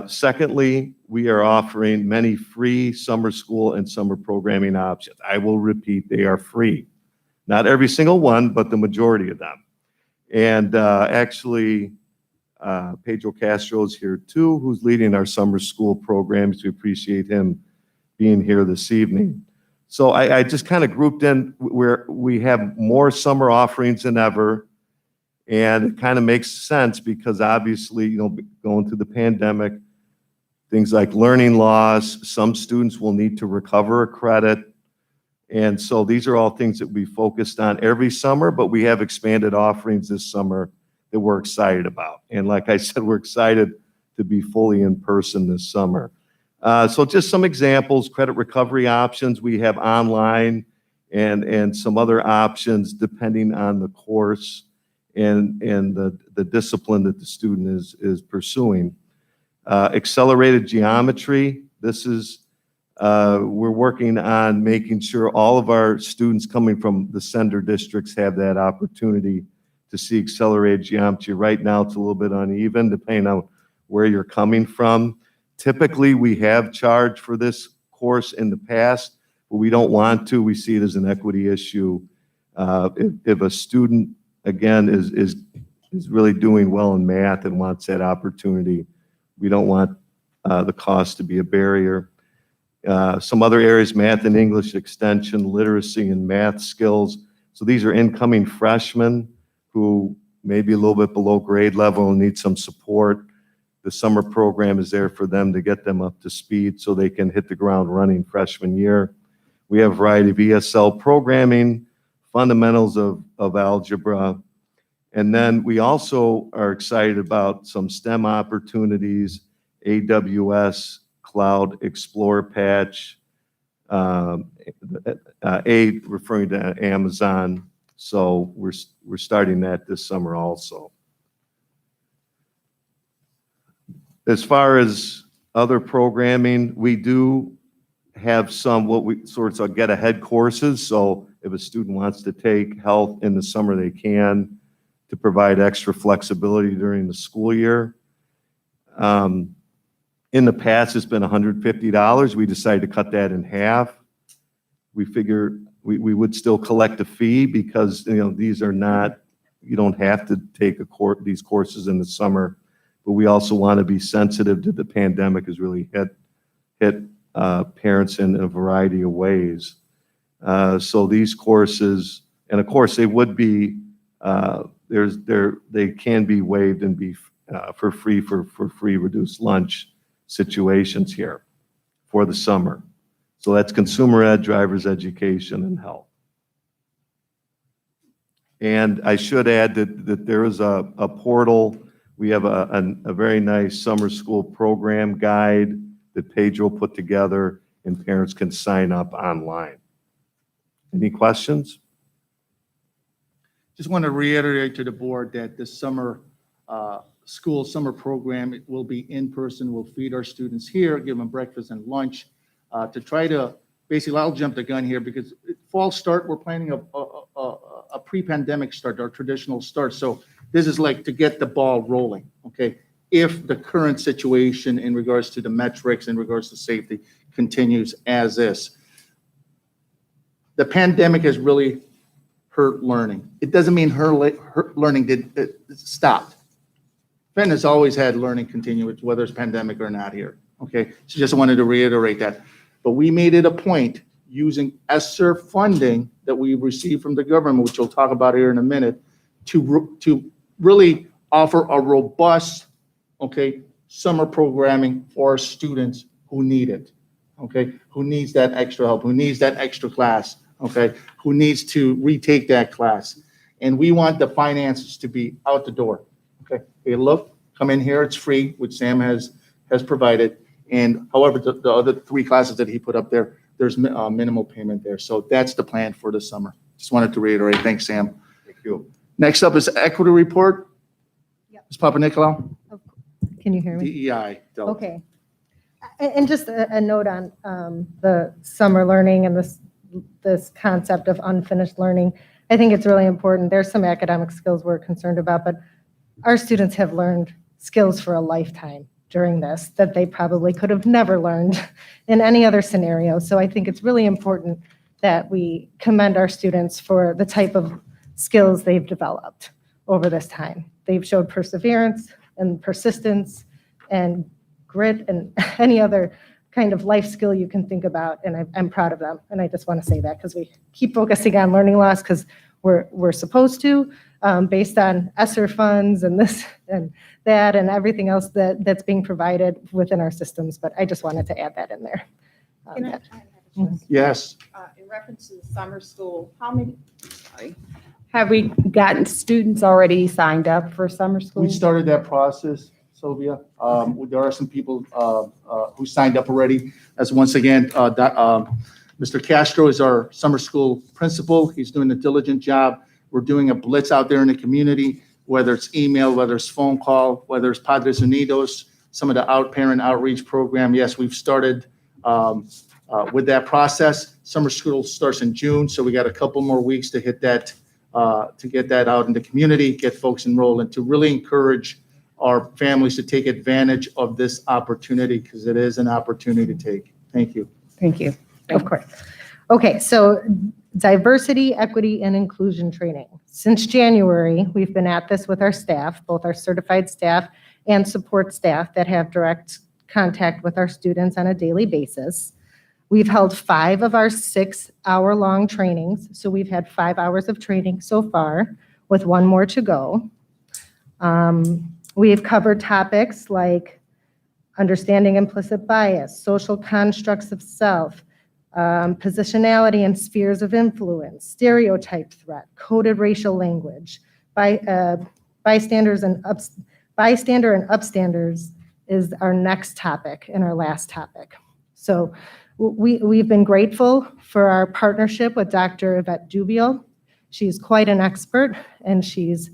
Secondly, we are offering many free summer school and summer programming options. I will repeat, they are free. Not every single one, but the majority of them. And actually, Pedro Castro is here too, who's leading our summer school programs. We appreciate him being here this evening. So I just kind of grouped in where we have more summer offerings than ever. And it kind of makes sense because obviously, going through the pandemic, things like learning loss, some students will need to recover a credit. And so these are all things that we focused on every summer, but we have expanded offerings this summer that we're excited about. And like I said, we're excited to be fully in person this summer. So just some examples: credit recovery options. We have online and some other options depending on the course and the discipline that the student is pursuing. Accelerated geometry. This is, we're working on making sure all of our students coming from the sender districts have that opportunity to see accelerated geometry. Right now, it's a little bit uneven depending on where you're coming from. Typically, we have charged for this course in the past, but we don't want to. We see it as an equity issue. If a student, again, is really doing well in math and wants that opportunity, we don't want the cost to be a barrier. Some other areas: math and English extension, literacy and math skills. So these are incoming freshmen who may be a little bit below grade level and need some support. The summer program is there for them to get them up to speed so they can hit the ground running freshman year. We have a variety of ESL programming, fundamentals of algebra. And then we also are excited about some STEM opportunities, AWS, Cloud Explorer Patch, referring to Amazon. So we're starting that this summer also. As far as other programming, we do have some what we sort of get ahead courses. So if a student wants to take health in the summer, they can, to provide extra flexibility during the school year. In the past, it's been $150. We decided to cut that in half. We figure we would still collect a fee because these are not, you don't have to take these courses in the summer, but we also want to be sensitive to the pandemic has really hit parents in a variety of ways. So these courses, and of course they would be, they can be waived and be for free reduced lunch situations here for the summer. So that's consumer ed, driver's education, and health. And I should add that there is a portal We have a very nice summer school program guide that Pedro put together, and parents can sign up online. Any questions? Just want to reiterate to the board that this summer, summer program, it will be in person. We'll feed our students here, give them breakfast and lunch, to try to, basically, I'll jump the gun here because fall start, we're planning a pre-pandemic start, our traditional start. So this is like to get the ball rolling, okay? If the current situation in regards to the metrics, in regards to safety, continues as is. The pandemic has really hurt learning. It doesn't mean her learning stopped. Fenton has always had learning continue, whether it's pandemic or not here, okay? So just wanted to reiterate that. But we made it a point using ESSER funding that we received from the government, which we'll talk about here in a minute, to really offer a robust, okay, summer programming for our students who need it, okay? Who needs that extra help, who needs that extra class, okay? Who needs to retake that class. And we want the finances to be out the door, okay? Hey, look, come in here, it's free, which Sam has provided. And however, the other 3 classes that he put up there, there's minimal payment there. So that's the plan for the summer. Just wanted to reiterate. Thanks, Sam. Thank you. Next up is equity report. Yep. Ms. Papanikolaou, Can you hear me? DEI. Delta. Okay. And just a note on the summer learning and this concept of unfinished learning. I think it's really important. There's some academic skills we're concerned about, but our students have learned skills for a lifetime during this that they probably could have never learned in any other scenario. So I think it's really important that we commend our students for the type of skills they've developed over this time. They've showed perseverance and persistence and grit and any other kind of life skill you can think about, and I'm proud of them. And I just want to say that because we keep focusing on learning loss because we're supposed to, based on ESSER funds and this and that and everything else that's being provided within our systems. But I just wanted to add that in there. Can I have a question? Yes. In reference to the summer school, have we gotten students already signed up for summer school? We started that process, Sylvia. There are some people who signed up already. As once again, Mr. Castro is our summer school principal. He's doing a diligent job. We're doing a blitz out there in the community, whether it's email, whether it's phone call, whether it's Padres Unidos, some of the parent outreach program. Yes, we've started with that process. Summer school starts in June, so we got a couple more weeks to hit that, to get that out in the community, get folks enrolled, and to really encourage our families to take advantage of this opportunity because it is an opportunity to take. Thank you. Thank you. Of course. Okay, so diversity, equity, and inclusion training. Since January, we've been at this with our staff, both our certified staff and support staff that have direct contact with our students on a daily basis. We've held 5 of our 6-hour-long trainings, so we've had 5 hours of training so far, with 1 more to go. We have covered topics like understanding implicit bias, social constructs of self, positionality and spheres of influence, stereotype threat, coded racial language, bystander and upstanders is our next topic and our last topic. So we've been grateful for our partnership with Dr. Yvette Dubiel. She's quite an expert, and she's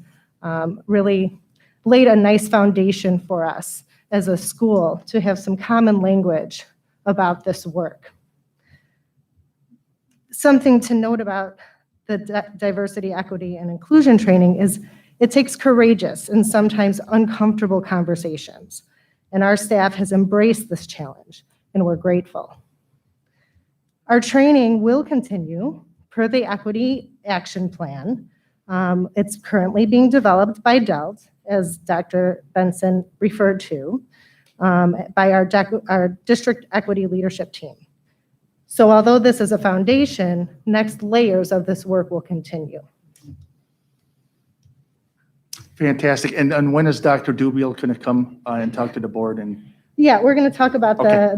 really laid a nice foundation for us as a school to have some common language about this work. Something to note about the diversity, equity, and inclusion training is it takes courageous and sometimes uncomfortable conversations. And our staff has embraced this challenge, and we're grateful. Our training will continue per the Equity Action Plan. It's currently being developed by DELT, as Dr. Benson referred to, by our district equity leadership team. So although this is a foundation, next layers of this work will continue. Fantastic. And when is Dr. Dubiel going to come and talk to the board? And Yeah, we're going to talk about Okay.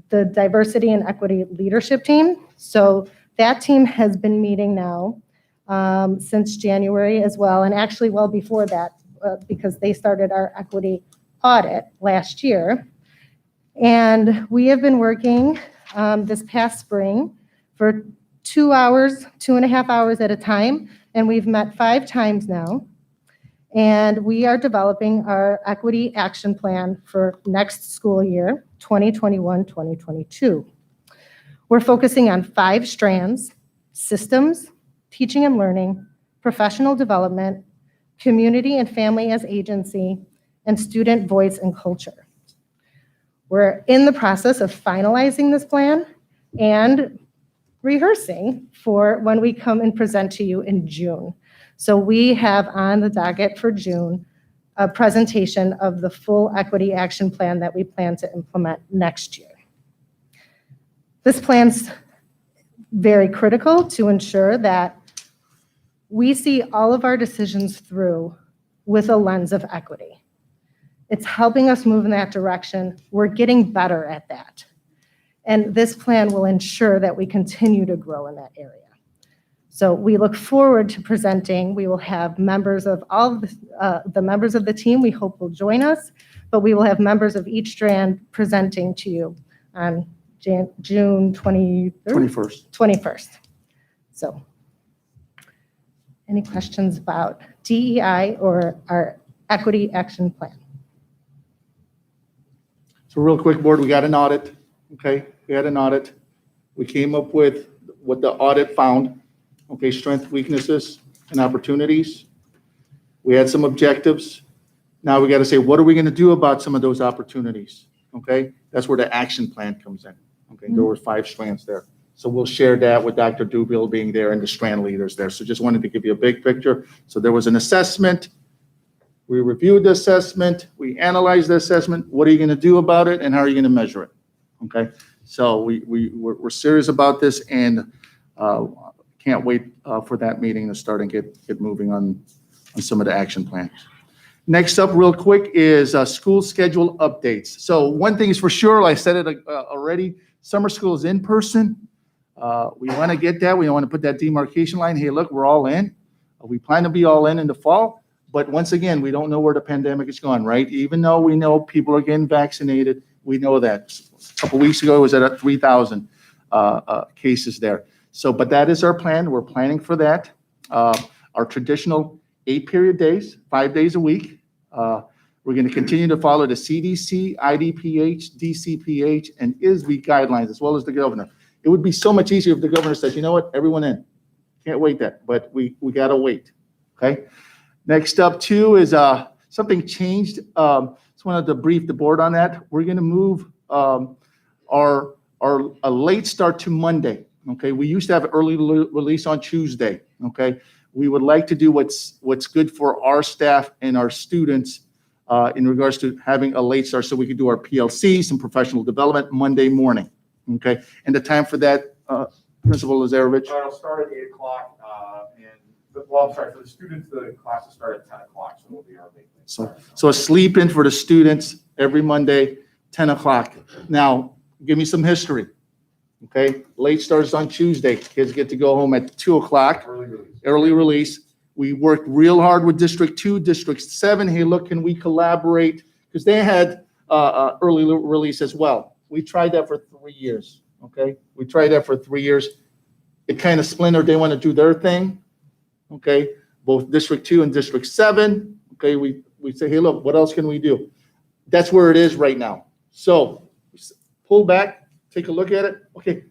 the diversity and equity leadership team. So that team has been meeting now since January as well, and actually well before that, because they started our equity audit last year. And we have been working this past spring for 2.5 hours at a time, and we've met 5 times now. And we are developing our equity action plan for next school year, 2021-2022. We're focusing on 5 strands: systems, teaching and learning, professional development, community and family as agency, and student voice and culture. We're in the process of finalizing this plan and rehearsing for when we come and present to you in June. So we have on the docket for June a presentation of the full equity action plan that we plan to implement next year. This plan's very critical to ensure that we see all of our decisions through with a lens of equity. It's helping us move in that direction. We're getting better at that. And this plan will ensure that we continue to grow in that area. So we look forward to presenting. We will have members of all the members of the team we hope will join us, but we will have members of each strand presenting to you on June 21st. So any questions about DEI or our equity action plan? So real quick, board, we got an audit, okay? We had an audit. We came up with what the audit found, okay, strengths, weaknesses, and opportunities. We had some objectives. Now we got to say, what are we going to do about some of those opportunities, okay? That's where the action plan comes in, okay? There were 5 strands there. So we'll share that with Dr. Dubiel being there and the strand leaders there. So just wanted to give you a big picture. So there was an assessment. We reviewed the assessment. We analyzed the assessment. What are you going to do about it, and how are you going to measure it? Okay. So we're serious about this, and can't wait for that meeting to start and get moving on some of the action plans. Next up, real quick, is school schedule updates. So one thing is for sure, I said it already. Summer school is in person. We want to get that. We want to put that demarcation line. Hey, look, we're all in. We plan to be all in the fall. But once again, we don't know where the pandemic is going, right? Even though we know people are getting vaccinated, we know that. A couple weeks ago, it was at 3,000 cases there. So, but that is our plan. We're planning for that. Our traditional 8-period days, 5 days a week. We're going to continue to follow the CDC, IDPH, DCPH, and ISB guidelines, as well as the governor. It would be so much easier if the governor says, you know what, everyone in. Can't wait that, but we got to wait, okay? Next up, too, is something changed. Just wanted to brief the board on that. We're going to move our late start to Monday, okay? We used to have early release on Tuesday, okay? We would like to do what's good for our staff and our students in regards to having a late start so we could do our PLC, some professional development Monday morning, okay? And the time for that, Principal Lazarovich? It'll start at 8 o'clock, well, I'm sorry, for the students, the classes start at 10 o'clock, so it'll be our late. So a sleep in for the students every Monday, 10 o'clock. Now, give me some history, okay? Late starts on Tuesday. Kids get to go home at 2 o'clock. Early release. We worked real hard with District 2, District 7. Hey, look, can we collaborate? Because they had early release as well. We tried that for 3 years, okay? We tried that for 3 years. It kind of splintered. They want to do their thing, okay? Both District 2 and District 7, okay? We say, hey, look, what else can we do? That's where it is right now. So pull back, take a look at it. Okay,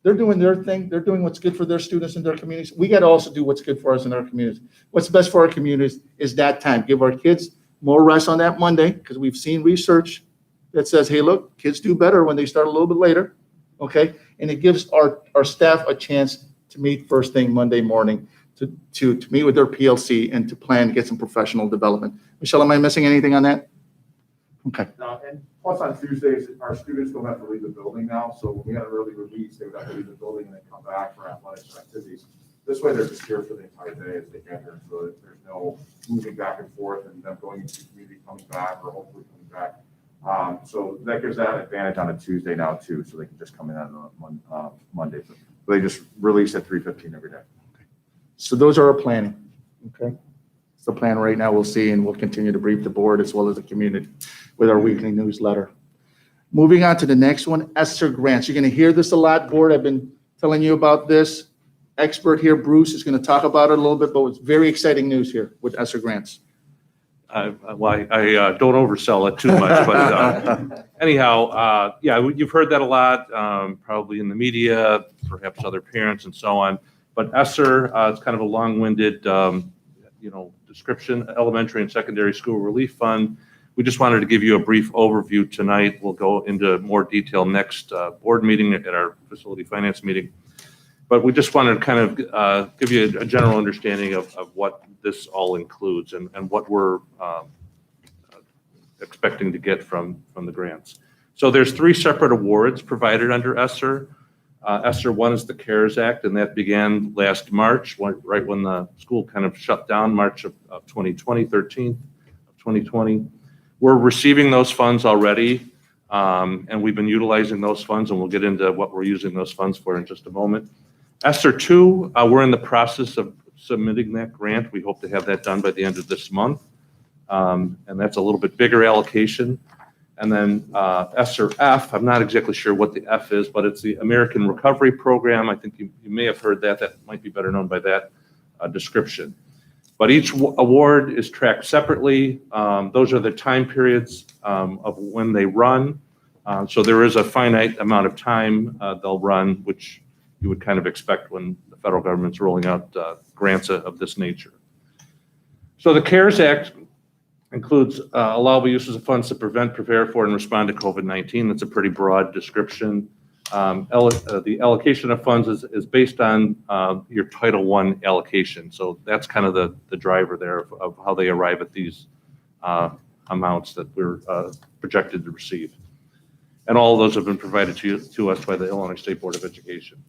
they're doing their thing. They're doing what's good for their students and their communities. We got to also do what's good for us in our communities. What's best for our communities is that time. Give our kids more rest on that Monday, because we've seen research that says, hey, look, kids do better when they start a little bit later, okay? And it gives our staff a chance to meet first thing Monday morning, to meet with their PLC and to plan to get some professional development. Michelle, am I missing anything on that? Okay. And plus on Tuesdays, our students don't have to leave the building now, so when we had an early release, they would have to leave the building and then come back for athletics and activities. This way, they're just here for the entire day as they get here, so that there's no moving back and forth and them going into the community, coming back, or hopefully coming back. So that gives that advantage on a Tuesday now too, so they can just come in on a Monday. So they just release at 3:15 every day. So those are our planning, okay? It's the plan right now. We'll see, and we'll continue to brief the board as well as the community with our weekly newsletter. Moving on to the next one, ESSER grants. You're going to hear this a lot, board. I've been telling you about this. Expert here, Bruce, is going to talk about it a little bit, but it's very exciting news here with ESSER grants. I don't oversell it too much, but anyhow, yeah, you've heard that a lot, probably in the media, perhaps other parents and so on. But ESSER, it's kind of a long-winded, description, elementary and secondary school relief fund. We just wanted to give you a brief overview tonight. We'll go into more detail next board meeting at our facility finance meeting. But we just wanted to kind of give you a general understanding of what this all includes and what we're expecting to get from the grants. So there's 3 separate awards provided under ESSER. ESSER 1 is the CARES Act, and that began last March, right when the school kind of shut down, March of 2020, 13th of 2020. We're receiving those funds already, and we've been utilizing those funds, and we'll get into what we're using those funds for in just a moment. ESSER 2, we're in the process of submitting that grant. We hope to have that done by the end of this month, and that's a little bit bigger allocation. And then ESSER F, I'm not exactly sure what the F is, but it's the American Recovery Program. I think you may have heard that. That might be better known by that description. But each award is tracked separately. Those are the time periods of when they run. So there is a finite amount of time they'll run, which you would kind of expect when the federal government's rolling out grants of this nature. So the CARES Act includes allowable uses of funds to prevent, prepare for, and respond to COVID-19. That's a pretty broad description. The allocation of funds is based on your Title I allocation. So that's kind of the driver there of how they arrive at these amounts that we're projected to receive. And all of those have been provided to us by the Illinois State Board of Education.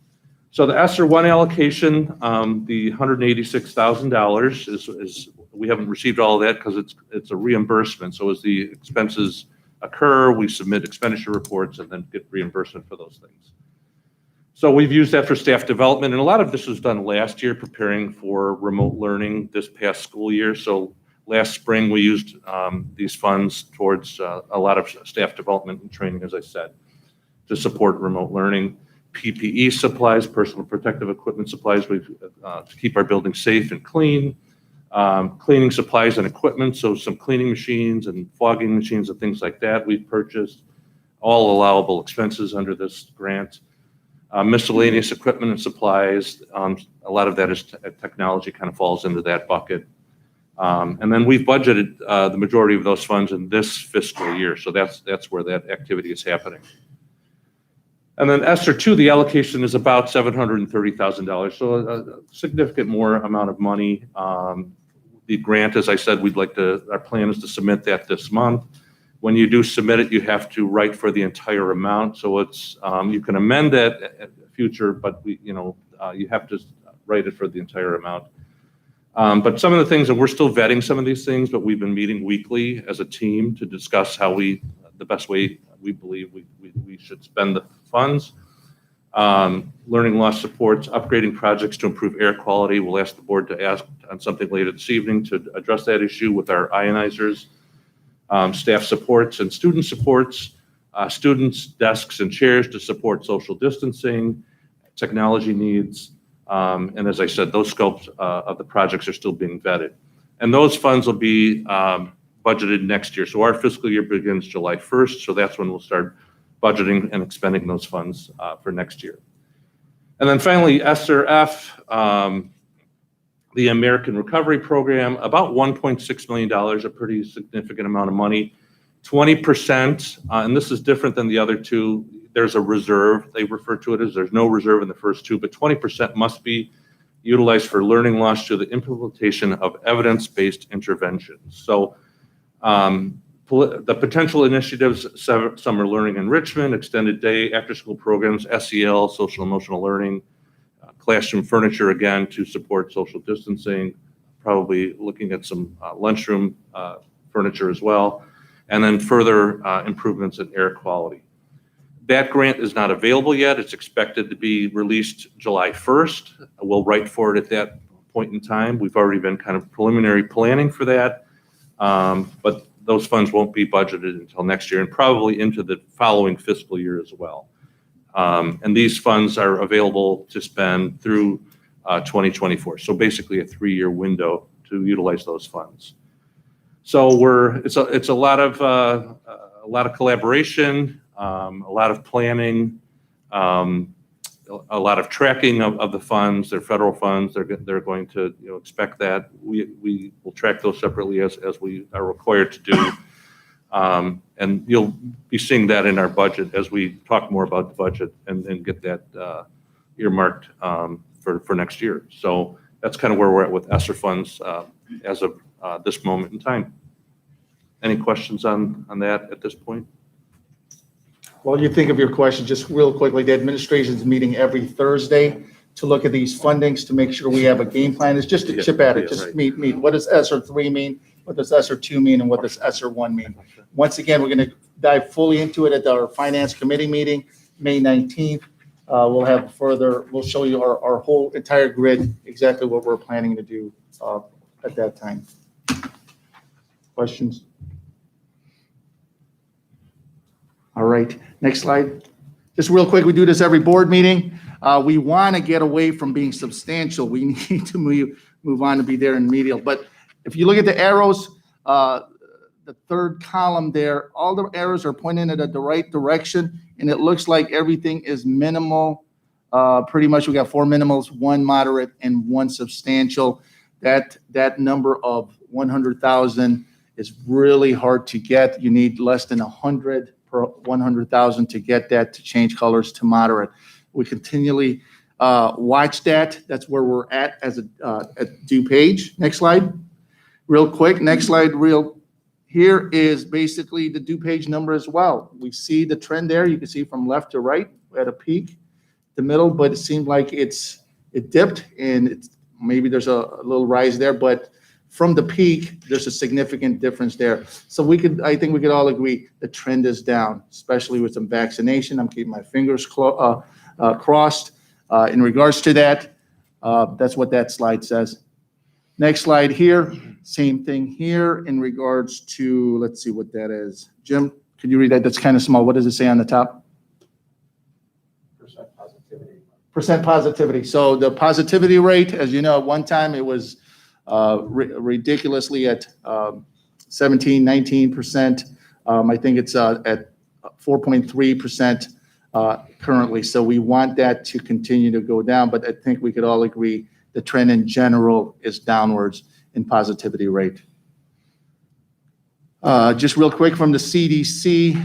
So the ESSER 1 allocation, the $186,000 is we haven't received all of that because it's a reimbursement. So as the expenses occur, we submit expenditure reports and then get reimbursement for those things. So we've used that for staff development, and a lot of this was done last year preparing for remote learning this past school year. So last spring we used these funds towards a lot of staff development and training, as I said, to support remote learning. PPE supplies, personal protective equipment supplies, to keep our building safe and clean. Cleaning supplies and equipment, so some cleaning machines and fogging machines and things like that we've purchased, all allowable expenses under this grant. Miscellaneous equipment and supplies, a lot of that is technology, kind of falls into that bucket. And then we've budgeted the majority of those funds in this fiscal year, so that's where that activity is happening. And then ESSER 2, the allocation is about $730,000, so a significant more amount of money. The grant, as I said, our plan is to submit that this month. When you do submit it, you have to write for the entire amount. So it's, you can amend that at future, but you have to write it for the entire amount. But some of the things, and we're still vetting some of these things, but we've been meeting weekly as a team to discuss how the best way we believe we should spend the funds. Learning loss supports, upgrading projects to improve air quality. We'll ask the board to ask on something later this evening to address that issue with our ionizers. Staff supports and student supports, students, desks, and chairs to support social distancing, technology needs. And as I said, those scopes of the projects are still being vetted. And those funds will be budgeted next year. So our fiscal year begins July 1st. So that's when we'll start budgeting and expending those funds for next year. And then finally, ESSER F, the American Recovery Program, about $1.6 million, a pretty significant amount of money. 20%, and this is different than the other two, there's a reserve. They refer to it as there's no reserve in the first two, but 20% must be utilized for learning loss through the implementation of evidence-based interventions. So the potential initiatives, summer learning enrichment, extended day, after-school programs, SEL, social emotional learning, classroom furniture, again, to support social distancing, probably looking at some lunchroom furniture as well, and then further improvements in air quality. That grant is not available yet. It's expected to be released July 1st. We'll write for it at that point in time. We've already been kind of preliminary planning for that, but those funds won't be budgeted until next year and probably into the following fiscal year as well. And these funds are available to spend through 2024. So basically a 3-year window to utilize those funds. So it's a lot of collaboration, a lot of planning, a lot of tracking of the funds. They're federal funds. They're going to expect that. We will track those separately as we are required to do. And you'll be seeing that in our budget as we talk more about the budget and get that earmarked for next year. So that's kind of where we're at with ESSER funds as of this moment in time. Any questions on that at this point? While you think of your question, just real quickly, the administration's meeting every Thursday to look at these fundings to make sure we have a game plan. It's just to chip at it, just meet. What does ESSER 3 mean? What does ESSER 2 mean? And what does ESSER 1 mean? Once again, we're going to dive fully into it at our Finance Committee meeting, May 19th. We'll show you our whole entire grid, exactly what we're planning to do at that time. Questions? All right, next slide. Just real quick, we do this every board meeting. We want to get away from being substantial. We need to move on to be there in medial. But if you look at the arrows, the third column there, all the arrows are pointing in the right direction, and it looks like everything is minimal. Pretty much we got 4 minimals, 1 moderate, and 1 substantial. That number of 100,000 is really hard to get. You need less than 100 per 100,000 to get that to change colors to moderate. We continually watch that. That's where we're at as at due page. Next slide. Real quick, next slide. Here is basically the due page number as well. We see the trend there. You can see from left to right. We're at a peak, the middle, but it seemed like it dipped, and maybe there's a little rise there, but from the peak, there's a significant difference there. So I think we could all agree the trend is down, especially with some vaccination. I'm keeping my fingers crossed in regards to that. That's what that slide says. Next slide here, same thing here in regards to, let's see what that is. Jim, could you read that? That's kind of small. What does it say on the top? Percent positivity. So the positivity rate, as you know, at one time it was ridiculously at 17, 19%. I think it's at 4.3% currently. So we want that to continue to go down, but I think we could all agree the trend in general is downwards in positivity rate. Just real quick from the CDC,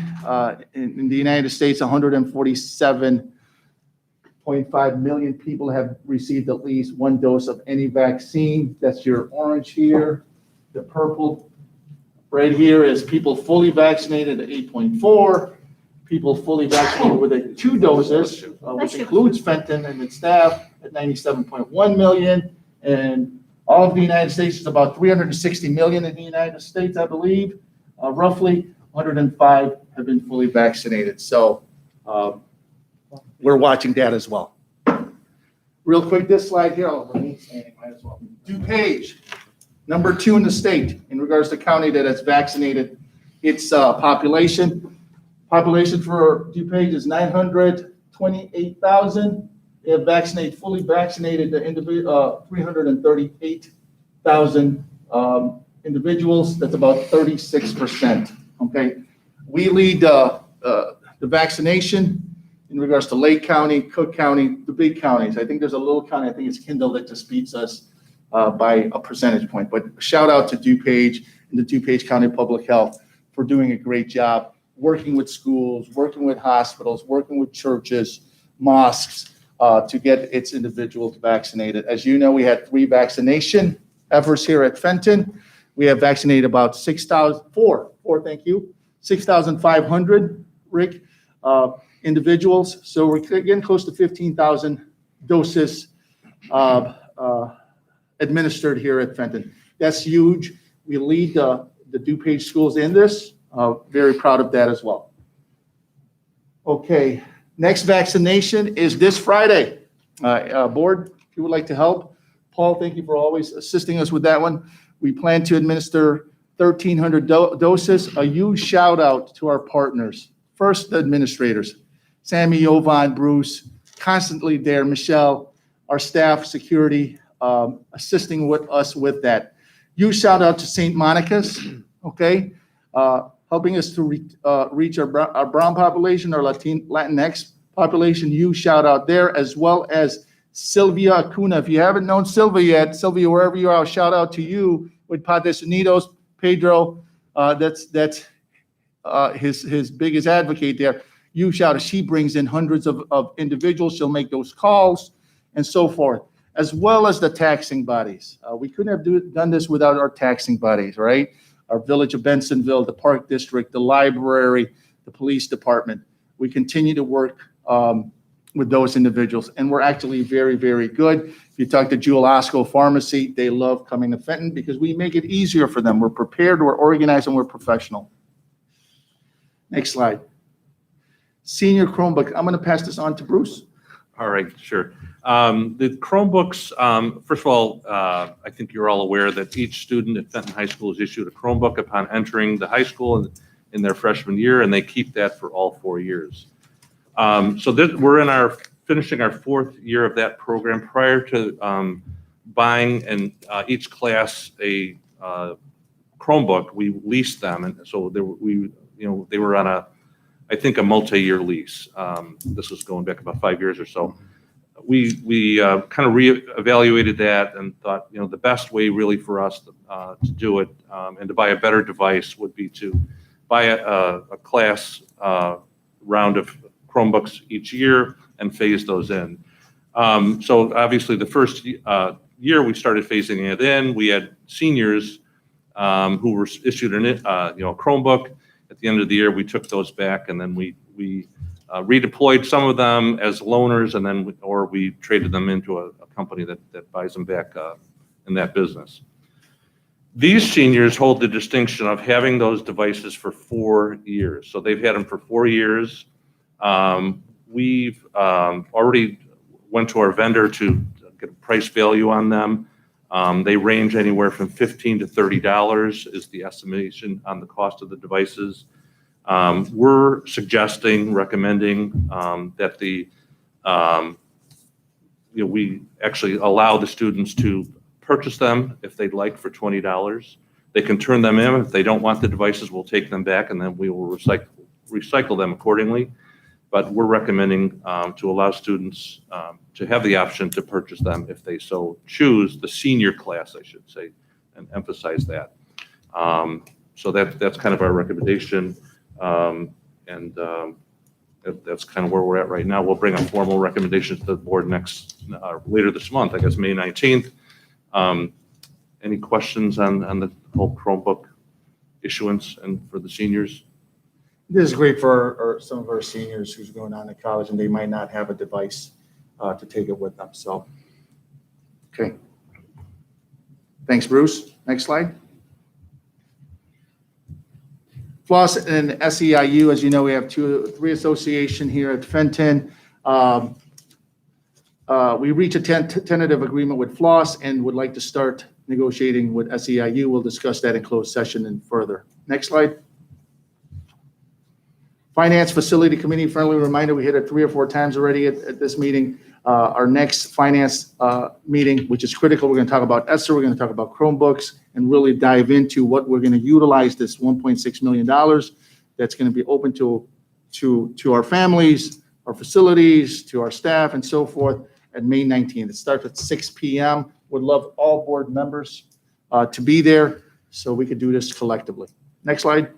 in the United States, 147.5 million people have received at least 1 dose of any vaccine. That's your orange here. The purple right here is people fully vaccinated at 8.4. People fully vaccinated with 2 doses, which includes Fenton and its staff, at 97.1 million. And all of the United States is about 360 million in the United States, I believe. Roughly 105 have been fully vaccinated. So we're watching that as well. Real quick, this slide here, might as well. DuPage, number 2 in the state in regards to county that has vaccinated its population. Population for DuPage is 928,000. They have fully vaccinated the 338,000 individuals. That's about 36%. Okay, we lead the vaccination in regards to Lake County, Cook County, the big counties. I think there's a little county, I think it's Kendall, that just beats us by a percentage point. But shout out to DuPage and the DuPage County Public Health for doing a great job, working with schools, working with hospitals, working with churches, mosques, to get its individuals vaccinated. As you know, we had 3 vaccination efforts here at Fenton. We have vaccinated about 6,500, Rick, individuals. So we're getting close to 15,000 doses administered here at Fenton. That's huge. We lead the DuPage schools in this. Very proud of that as well. Okay, next vaccination is this Friday. Board, if you would like to help, Paul, thank you for always assisting us with that one. We plan to administer 1,300 doses. A huge shout out to our partners. First, the administrators, Sammy, Yovan, Bruce, constantly there, Michelle, our staff, security, assisting with us with that. Huge shout out to St. Monica's, okay, helping us to reach our brown population, our Latinx population. Huge shout out there, as well as Sylvia Acuna. If you haven't known Sylvia yet, Sylvia, wherever you are, shout out to you with Padres Unidos, Pedro. That's his biggest advocate there. You shout out. She brings in hundreds of individuals. She'll make those calls and so forth, as well as the taxing bodies. We couldn't have done this without our taxing bodies, right? Our Village of Bensonville, the Park District, the library, the police department. We continue to work with those individuals, and we're actually very, very good. If you talk to Jewel Osco Pharmacy, they love coming to Fenton because we make it easier for them. We're prepared, we're organized, and we're professional. Next slide. Senior Chromebook. I'm going to pass this on to Bruce. All right, sure. The Chromebooks, first of all, I think you're all aware that each student at Fenton High School is issued a Chromebook upon entering the high school in their freshman year, and they keep that for all 4 years. So we're finishing our 4th year of that program. Prior to buying each class a Chromebook, we leased them, and so they were on I think a multi-year lease. This was going back about 5 years or so. We kind of reevaluated that and thought, the best way really for us to do it and to buy a better device would be to buy a class round of Chromebooks each year and phase those in. So obviously the first year we started phasing it in, we had seniors who were issued a Chromebook. At the end of the year, we took those back, and then we redeployed some of them as loaners, and then we traded them into a company that buys them back in that business. These seniors hold the distinction of having those devices for 4 years. So they've had them for 4 years. We've already went to our vendor to get a price value on them. They range anywhere from $15 to $30 is the estimation on the cost of the devices. We're recommending that we actually allow the students to purchase them if they'd like for $20. They can turn them in. If they don't want the devices, we'll take them back, and then we will recycle them accordingly. But we're recommending to allow students to have the option to purchase them if they so choose, the senior class, I should say, and emphasize that. So that's kind of our recommendation, and that's kind of where we're at right now. We'll bring a formal recommendation to the board later this month, I guess May 19th. Any questions on the whole Chromebook issuance and for the seniors? This is great for some of our seniors who's going on to college and they might not have a device to take it with them. So, okay. Thanks, Bruce. Next slide. Floss and SEIU, as you know, we have 3 association here at Fenton. We reached a tentative agreement with Floss and would like to start negotiating with SEIU. We'll discuss that in closed session and further. Next slide. Finance Facility Committee, friendly reminder, we hit it 3 or 4 times already at this meeting. Our next finance meeting, which is critical, we're going to talk about ESSER, we're going to talk about Chromebooks, and really dive into what we're going to utilize this $1.6 million that's going to be open to our families, our facilities, to our staff, and so forth at May 19th. It starts at 6 p.m. Would love all board members to be there so we could do this collectively. Next slide.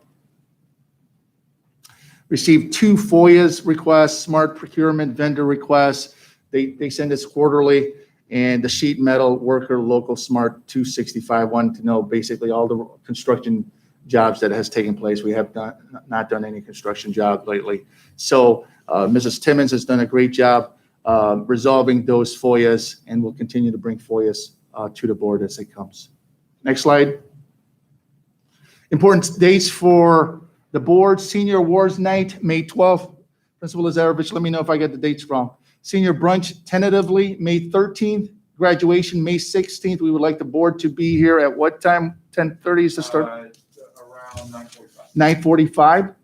Received 2 FOIA's requests, smart procurement vendor requests. They send us quarterly, and the sheet metal worker local smart 265 wanted to know basically all the construction jobs that has taken place. We have not done any construction job lately. So Mrs. Timmons has done a great job resolving those FOIAs, and we'll continue to bring FOIAs to the board as it comes. Next slide. Important dates for the board: Senior Awards Night, May 12th. Principal Lazarevich, let me know if I get the dates wrong. Senior Brunch, tentatively, May 13th. graduation, May 16th. We would like the board to be here at what time? 10:30 is the start? Around 9:45.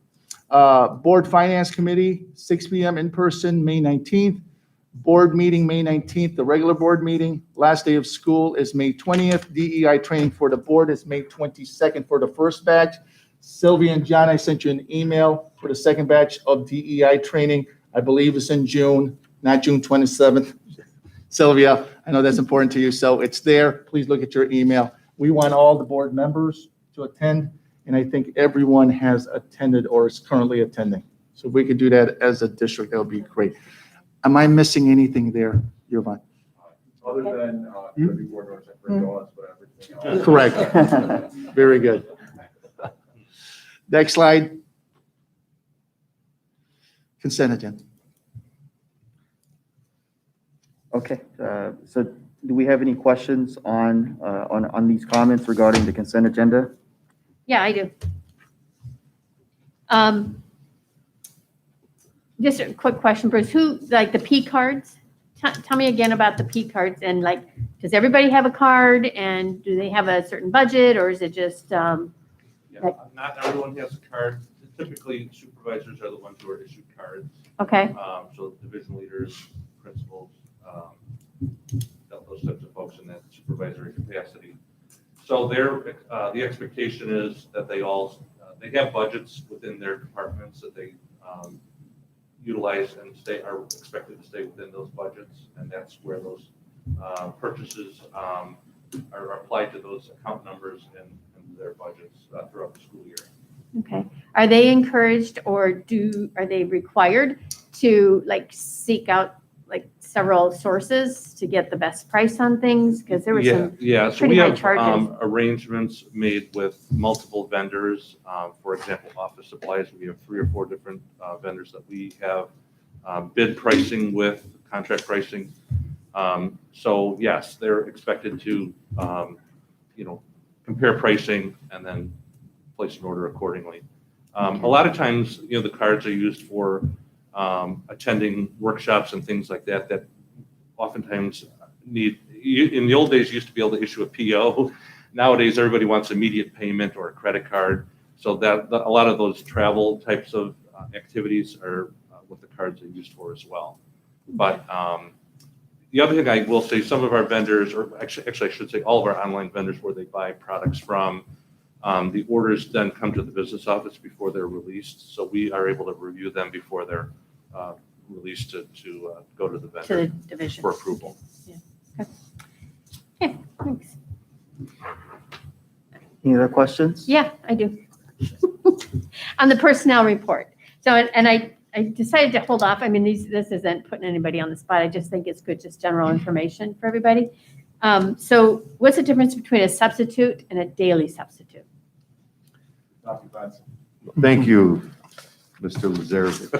9:45. Board Finance Committee, 6 PM in person, May 19th. Board meeting, May 19th, the regular board meeting. Last day of school is May 20th. DEI training for the board is May 22nd for the first batch. Sylvia and John, I sent you an email for the second batch of DEI training. I believe it's in June, not June 27th. Sylvia, I know that's important to you, so it's there. Please look at your email. We want all the board members to attend, and I think everyone has attended or is currently attending. So if we could do that as a district, that would be great. Am I missing anything there, Yvonne? Other than, the board members that bring donuts, but everything else. Correct. Very good. Next slide. Consent agenda. Okay, so do we have any questions on these comments regarding the consent agenda? Yeah, I do. Just a quick question, Bruce. Who, like the P cards? Tell me again about the P cards and like, does everybody have a card and do they have a certain budget or is it just, Yeah, not everyone has a card. Typically, supervisors are the ones who are issued cards. okay, So division leaders, principals, those types of folks in that supervisory capacity. So the expectation is that they all, they have budgets within their departments that they utilize and are expected to stay within those budgets. And that's where those purchases are applied to those account numbers and their budgets throughout the school year. okay. Are they encouraged or are they required to like seek out like several sources to get the best price on things? Because there were some So pretty we high have charges. arrangements made with multiple vendors. For example, office supplies, we have 3 or 4 different vendors that we have bid pricing with, contract pricing. So yes, they're expected to, compare pricing and then place an order accordingly. A lot of times, the cards are used for attending workshops and things like that, that oftentimes in the old days, you used to be able to issue a PO. Nowadays, everybody wants immediate payment or a credit card. So that a lot of those travel types of activities are what the cards are used for as well. But the other thing I will say, some of our vendors, or actually I should say all of our online vendors where they buy products from, the orders then come to the business office before they're released. So we are able to review them before they're released to go to the vendor To the division. for approval. Yeah. Okay, thanks. Any other questions? Yeah, I do. On the personnel report. So, and I decided to hold off. I mean, this isn't putting anybody on the spot. I just think it's good, just general information for everybody. So what's the difference between a substitute and a daily substitute? Thank you, Mr. Lazarevich.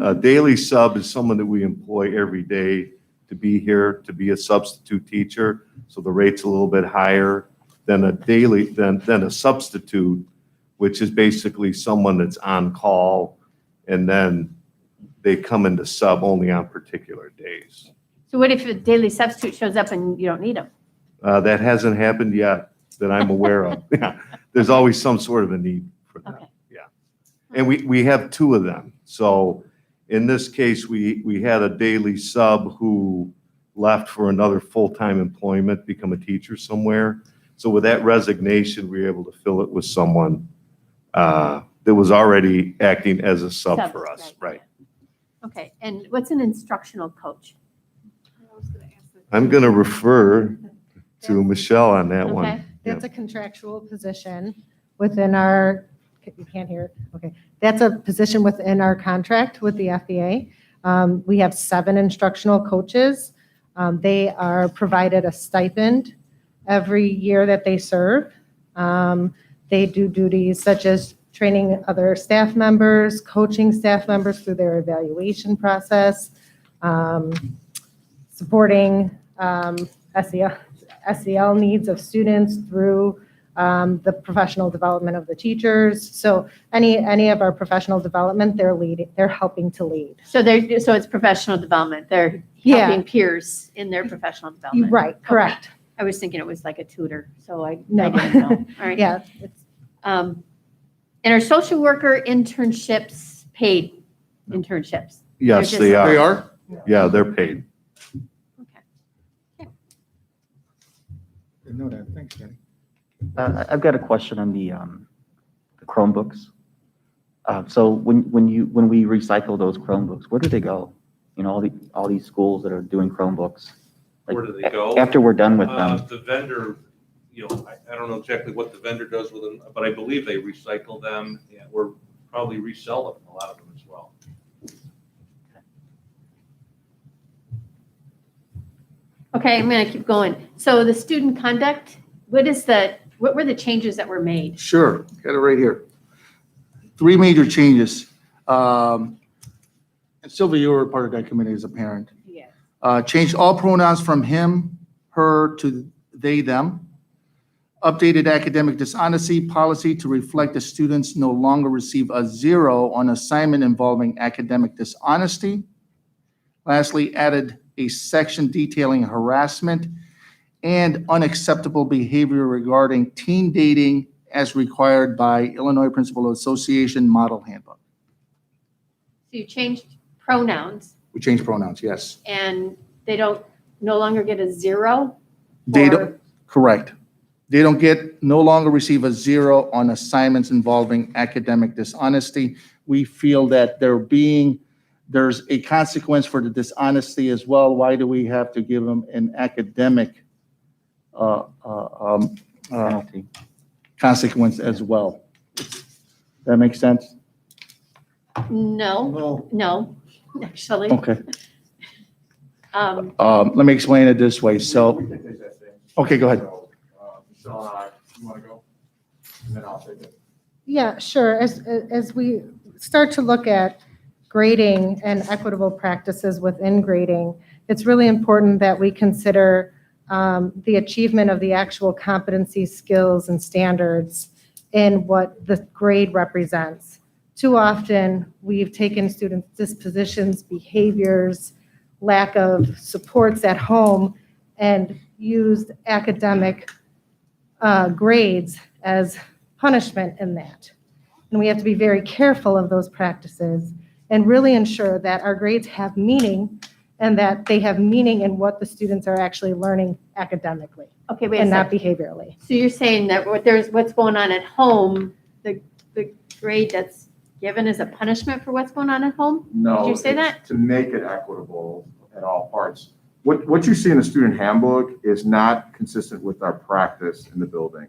A daily sub is someone that we employ every day to be here, to be a substitute teacher. So the rate's a little bit higher than a substitute, which is basically someone that's on call and then they come into sub only on particular days. So what if a daily substitute shows up and you don't need them? That hasn't happened yet that I'm aware of. Yeah, there's always some sort of a need for that. Okay. Yeah. And we have 2 of them. So in this case, we had a daily sub who left for another full-time employment, become a teacher somewhere. So with that resignation, we were able to fill it with someone that was already acting as a sub for us, right? Okay, and what's an instructional coach? I'm going to refer to Michelle on that one. Okay. That's a contractual position within our, you can't hear it? Okay. That's a position within our contract with the FBA. We have 7 instructional coaches. They are provided a stipend every year that they serve. They do duties such as training other staff members, coaching staff members through their evaluation process, supporting SEL needs of students through the professional development of the teachers. So any of our professional development, they're helping to lead. So it's professional development. They're Yeah. helping peers in their professional development. Right, correct. I was thinking it was like a tutor, so I No. didn't know. All right. Yeah, And are social worker internships paid internships? Yes, They're they just- are. They are? Yeah, they're paid. Didn't know that. Thanks, Danny. I've got a question on the Chromebooks. So when we recycle those Chromebooks, where do they go? You know, all these schools that are doing Chromebooks. Like, Where do they go? After we're done with them? The vendor, I don't know exactly what the vendor does with them, but I believe they recycle them or probably resell them, a lot of them as well. Okay, I'm going to keep going. So the student conduct, what were the changes that were made? Sure, got it right here. 3 major changes. And Sylvia, you were part of that committee as a parent. Yes. Changed all pronouns from him, her to they, them. Updated academic dishonesty policy to reflect the students no longer receive a 0 on assignment involving academic dishonesty. Lastly, added a section detailing harassment and unacceptable behavior regarding teen dating as required by Illinois Principal Association Model Handbook. So you changed pronouns We changed pronouns, yes. and they no longer get a 0? They Or- don't, correct. They don't no longer receive a 0 on assignments involving academic dishonesty. We feel that there's a consequence for the dishonesty as well. Why do we have to give them an academic Penalty. consequence as well? That makes sense? No, actually. Okay. Um, Let me explain it this way. So, okay, go ahead. Michelle, you want to go? And then I'll take it. Yeah, sure. As we start to look at grading and equitable practices within grading, it's really important that we consider the achievement of the actual competency, skills, and standards in what the grade represents. Too often, we've taken students' dispositions, behaviors, lack of supports at home, and used academic grades as punishment in that. And we have to be very careful of those practices and really ensure that our grades have meaning and that they have meaning in what the students are actually learning academically Okay, wait a and not second. behaviorally. So you're saying that what's going on at home, the grade that's given is a punishment for what's going on at home? No. Did you say it's that? To make it equitable at all parts. What you see in the student handbook is not consistent with our practice in the building.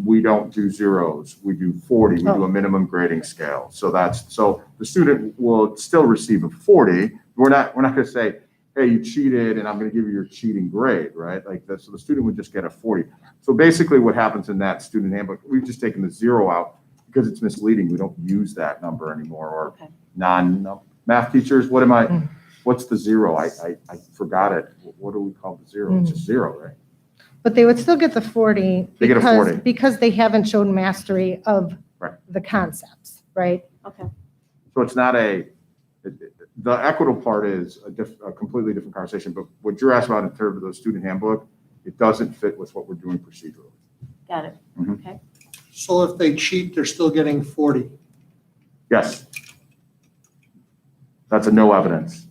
We don't do 0s, we do 40, we do a minimum grading scale. So the student will still receive a 40. We're not gonna say, hey, you cheated and I'm gonna give you your cheating grade, right? Like that, so the student would just get a 40. So basically what happens in that student handbook, we've just taken the 0 out because it's misleading. We don't use that number anymore, or math teachers, what's the 0? I forgot it. What do we call the 0? It's just 0, right? But they would still get the 40 They get a 40. because they haven't shown mastery of Right. the concepts, right? Okay. So it's not the equitable part is a completely different conversation, but what you're asking about in terms of the student handbook, it doesn't fit with what we're doing procedurally. Got it. Mhm. Okay. So if they cheat, they're still getting 40. Yes. That's a no evidence.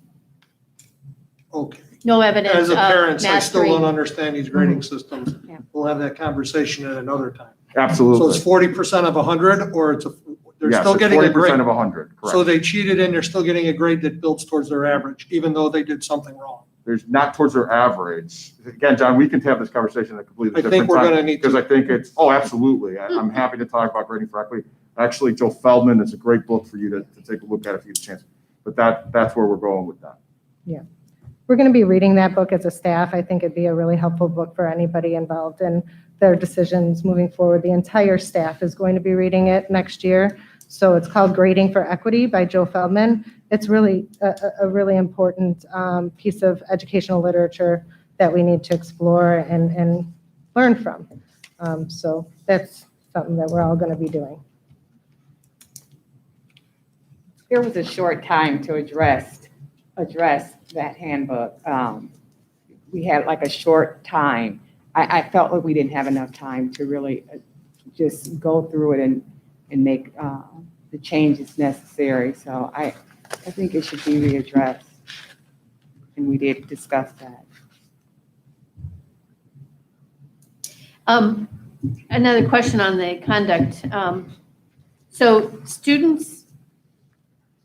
Okay. No evidence As a of parent, I still mastery. don't understand these grading systems. Yeah. We'll have that conversation at another time. Absolutely. So it's 40% of 100, or they're Yes, still it's getting a grade? 40% of 100, correct. So they cheated and they're still getting a grade that builds towards their average, even though they did something wrong. There's not towards their average. Again, John, we can have this conversation at a completely I different think we're time. gonna need to. Because I think absolutely. I'm happy to talk about grading for equity. Actually, Joe Feldman is a great book for you to take a look at if you get a chance. But that's where we're going with that. Yeah. We're going to be reading that book as a staff. I think it'd be a really helpful book for anybody involved in their decisions moving forward. The entire staff is going to be reading it next year. So it's called Grading for Equity by Joe Feldman. It's really a really important piece of educational literature that we need to explore and learn from. So that's something that we're all going to be doing. There was a short time to address that handbook. We had like a short time. I felt like we didn't have enough time to really just go through it and make the changes necessary. So I think it should be readdressed. And we did discuss that. Another question on the conduct. So students,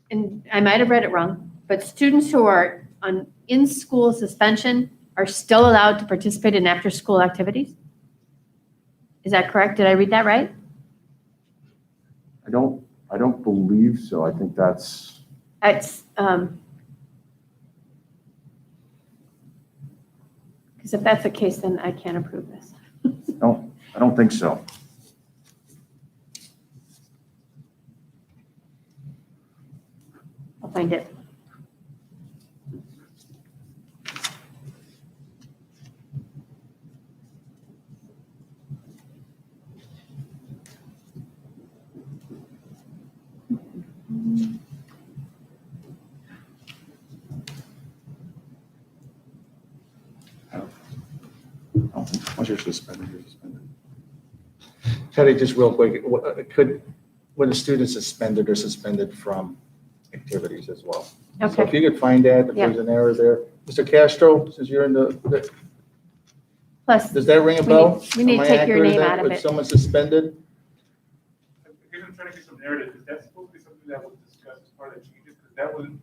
and I might have read it wrong, but students who are on in-school suspension are still allowed to participate in after-school activities? Is that correct? Did I read that right? I don't believe so. I think that's, It's, because if that's the case, then I can't approve this. no, I don't think so. I'll find it. Once you're suspended, you're suspended. Teddy, just real quick, when a student's suspended, they're suspended from activities as well. So Okay. if you could find that, if Yeah. there's an error there. Mr. Castro, since you're in Plus, does that ring a we bell? need- we need Am to I take your accurate name that out of when it. someone's suspended? I guess I'm trying to get some narrative. Is that supposed to be something that was discussed as part of the changes? Because that wasn't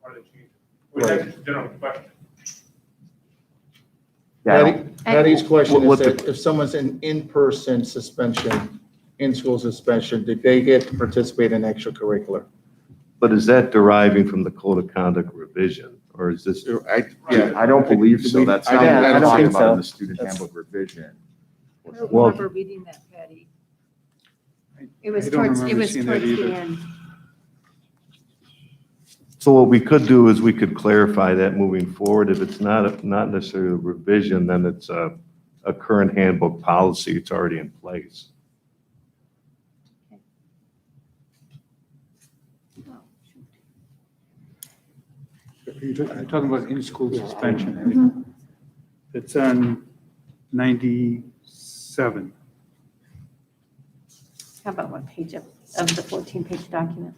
part of the changes. Or is that just a general question? Patty's question What is the- that if someone's in-person suspension, in-school suspension, did they get to participate in extracurricular? But is that deriving from the code of conduct revision, or is this? I don't believe so. That's not what I we're don't talking think about in so. the student handbook revision. I don't Well- remember reading that, Patty. it was I don't towards, it remember was seeing that towards the either. end. So what we could do is we could clarify that moving forward. If it's not necessarily a revision, then it's a current handbook policy. It's already in place. You're talking about in-school suspension. right? It's on 97. How about what page of the 14-page document?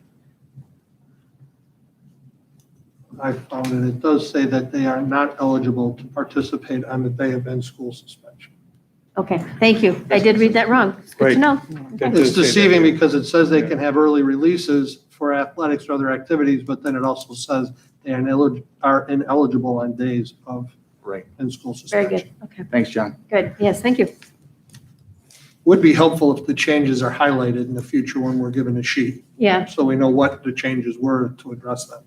I found it. It does say that they are not eligible to participate on the day of in-school suspension. Okay, thank you. I did read that wrong. It's good Right. to know. That It's does say that, deceiving yeah. because it says they can have early releases for athletics or other activities, but then it also says they are ineligible on days of Right. in-school Very suspension. good. Okay, Thanks, John. good. Yes, thank you. Would be helpful if the changes are highlighted in the future when we're given a sheet, Yeah, so we know what the changes were to address them.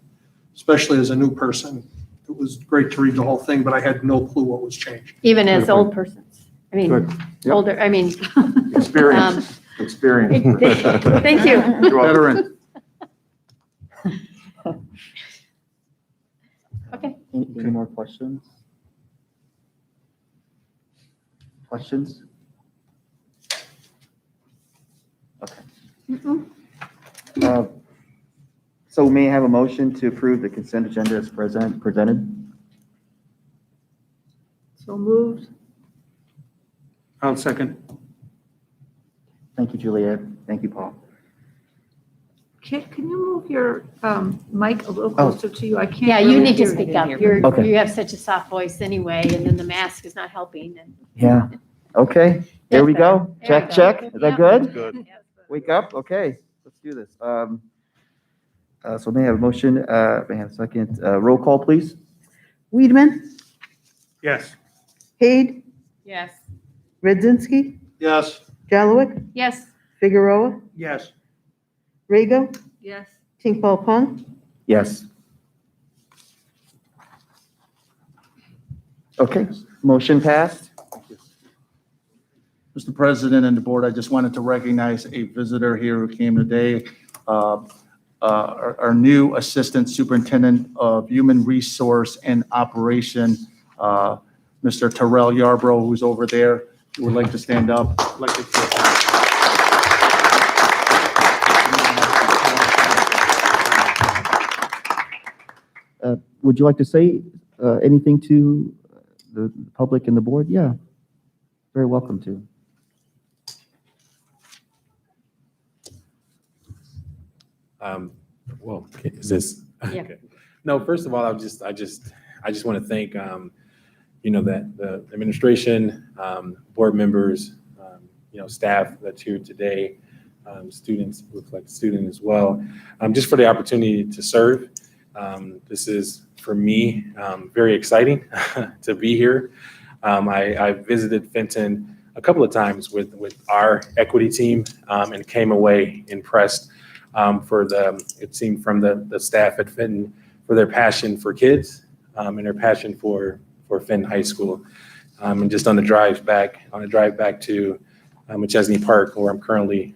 Especially as a new person, it was great to read the whole thing, but I had no clue what was changed. even as old persons. I mean, Good. Yep. older, I mean. Experience, experience. Thank you. You're welcome. Veteran. Okay. Any more questions? Questions? Okay. Mm-mm. So may I have a motion to approve the consent agenda as presented? So moved. I'll second. Thank you, Juliet. Thank you, Paul. Can you move your mic a little closer to you? I can't. Yeah, you really need to hear speak up. Okay. You have such a soft voice anyway, and then the mask is not helping. And Yeah. Okay, there we go. There we Check, go. check. Is that Yeah. good? Good. Wake up. Okay, let's do this. So may I have a motion? May I have a second? Roll call, please. Weedman, Yes. Haid, Yes. Redzinski, Yes. Jalowick, yes, Figueroa, Yes. Rego, Yes. Tinkball Pong, Yes. Okay, motion passed. Mr. President and the board, I just wanted to recognize a visitor here who came today. Our new Assistant Superintendent of Human Resource and Operation, Mr. Terrell Yarbrough, who's over there. would like to stand up. I'd like to Would you like to say anything to the public and the board? Yeah, very welcome to. Well, is this? Yeah. Okay. No, first of all, I just want to thank, that the administration, board members, staff that's here today, students, looks like a student as well, just for the opportunity to serve. This is, for me, very exciting to be here. I visited Fenton a couple of times with our equity team and came away impressed it seemed from the staff at Fenton for their passion for kids and their passion for Fenton High School. And just on the drive back to McChesney Park, where I'm currently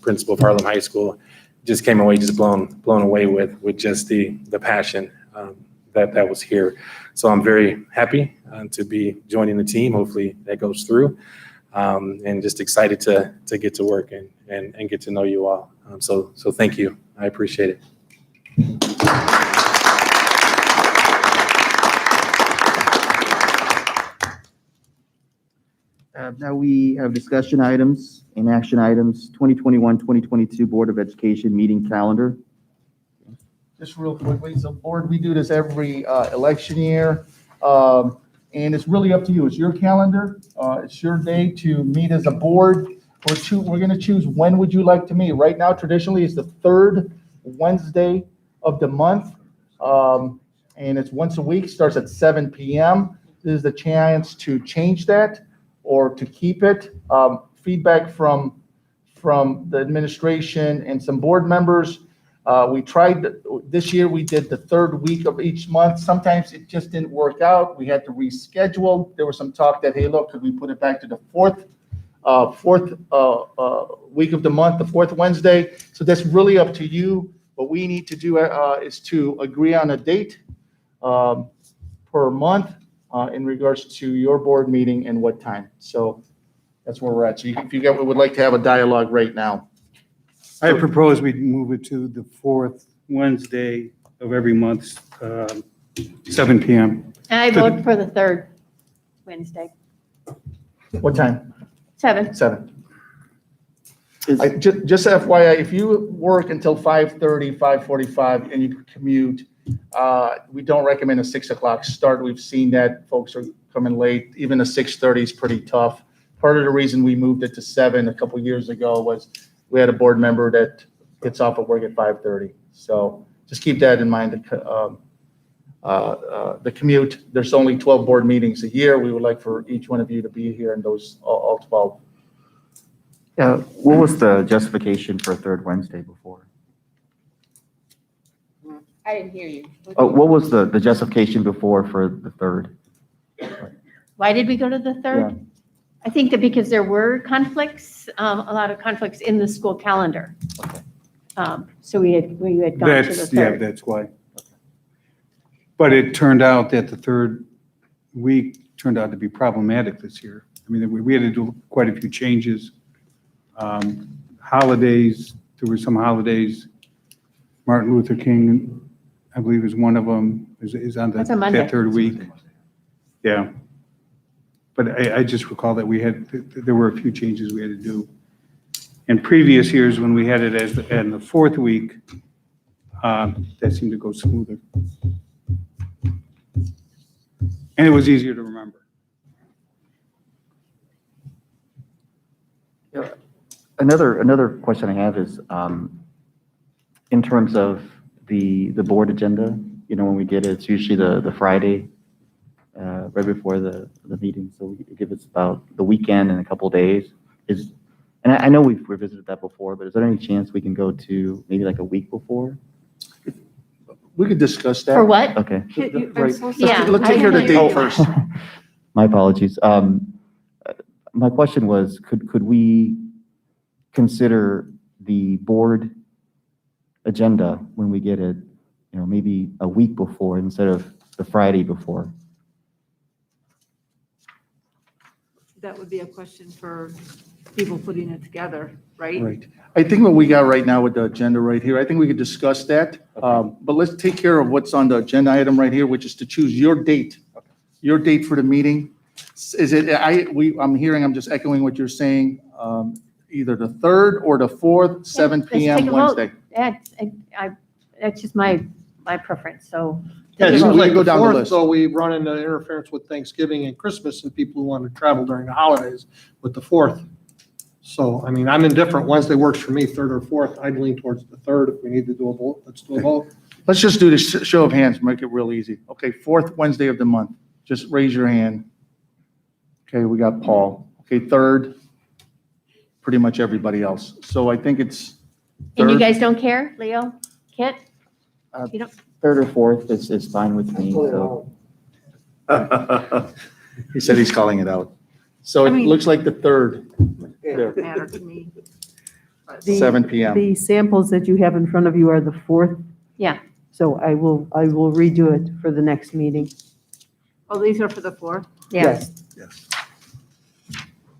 principal of Harlem High School, just came away just blown away with just the passion that was here. So I'm very happy to be joining the team. Hopefully that goes through, and just excited to get to work and get to know you all. So thank you. I appreciate it. Now we have discussion items and action items, 2021-2022 Board of Education meeting calendar. Just real quickly, so board, we do this every election year. And it's really up to you. It's your calendar. It's your day to meet as a board. We're going to choose when would you like to meet. Right now, traditionally, it's the third Wednesday of the month. And it's once a week, starts at 7 p.m. This is the chance to change that or to keep it. Feedback from the administration and some board members. We tried, this year we did the third week of each month. Sometimes it just didn't work out. We had to reschedule. There was some talk that, hey, look, could we put it back to the fourth week of the month, the fourth Wednesday? So that's really up to you. What we need to do is to agree on a date per month in regards to your board meeting and what time. So that's where we're at. So if you would like to have a dialogue right now. I propose we move it to the fourth Wednesday of every month, 7 p.m. I vote for the third Wednesday, What time? 7. 7. Just FYI, if you work until 5:30, 5:45, and you commute, we don't recommend a 6 o'clock start. We've seen that folks are coming late. Even a 6:30 is pretty tough. Part of the reason we moved it to 7 a couple years ago was we had a board member that gets off at work at 5:30. So just keep that in mind. The commute, there's only 12 board meetings a year. We would like for each one of you to be here in those all 12. Yeah, what was the justification for a third Wednesday before? I didn't hear you. What was the justification before for the third? Why did we go to the third? Yeah. I think that because there were conflicts, a lot of conflicts in the school calendar. So we had gone to the third. That's why. But it turned out that the third week turned out to be problematic this year. I mean, we had to do quite a few changes. Holidays, there were some holidays. Martin Luther King, I believe, is one of them, is on That's a Monday. that third week. Yeah. But I just recall that there were a few changes we had to do. In previous years, when we had it in the fourth week, that seemed to go smoother. And it was easier to remember. Yeah. Another question I have is, in terms of the board agenda, when we get it, it's usually the Friday, right before the meeting. So we give us about the weekend and a couple of days. And I know we've revisited that before, but is there any chance we can go to maybe like a week before? We could discuss that. For what? Okay. Right. Yeah, Let's take care of the date first. My apologies. My question was, could we consider the board agenda when we get it, maybe a week before instead of the Friday before? that would be a question for people putting it together, right? Right. I think what we got right now with the agenda right here, I think we could discuss that. But let's take care of what's on the agenda item right here, which is to choose your date for the meeting. Is it, I'm just echoing what you're saying, either the 3rd or the 4th, 7 Let's take PM a vote. Wednesday. That's just my preference, so. Yeah, It you seems can like go the down the 4th, list. so we run into interference with Thanksgiving and Christmas and people who want to travel during the holidays with the 4th. So, I mean, I'm indifferent. Wednesday works for me, 3rd or 4th. I'd lean towards the 3rd. If we need to do a vote, let's do a vote. Let's just do this show of hands, make it real easy. Okay, 4th Wednesday of the month, just raise your hand. Okay, we got Paul. Okay, 3rd, pretty much everybody else. So I think it's And you 3rd. guys don't care, Leo, Kit? You don't, 3rd or 4th is fine with me, so. He said he's calling it out. So I it mean- looks like the 3rd, It doesn't matter to me. But- 7 PM. The samples that you have in front of you are the 4th, yeah. so I will redo it for the next meeting. Oh, these are for the 4th? Yes.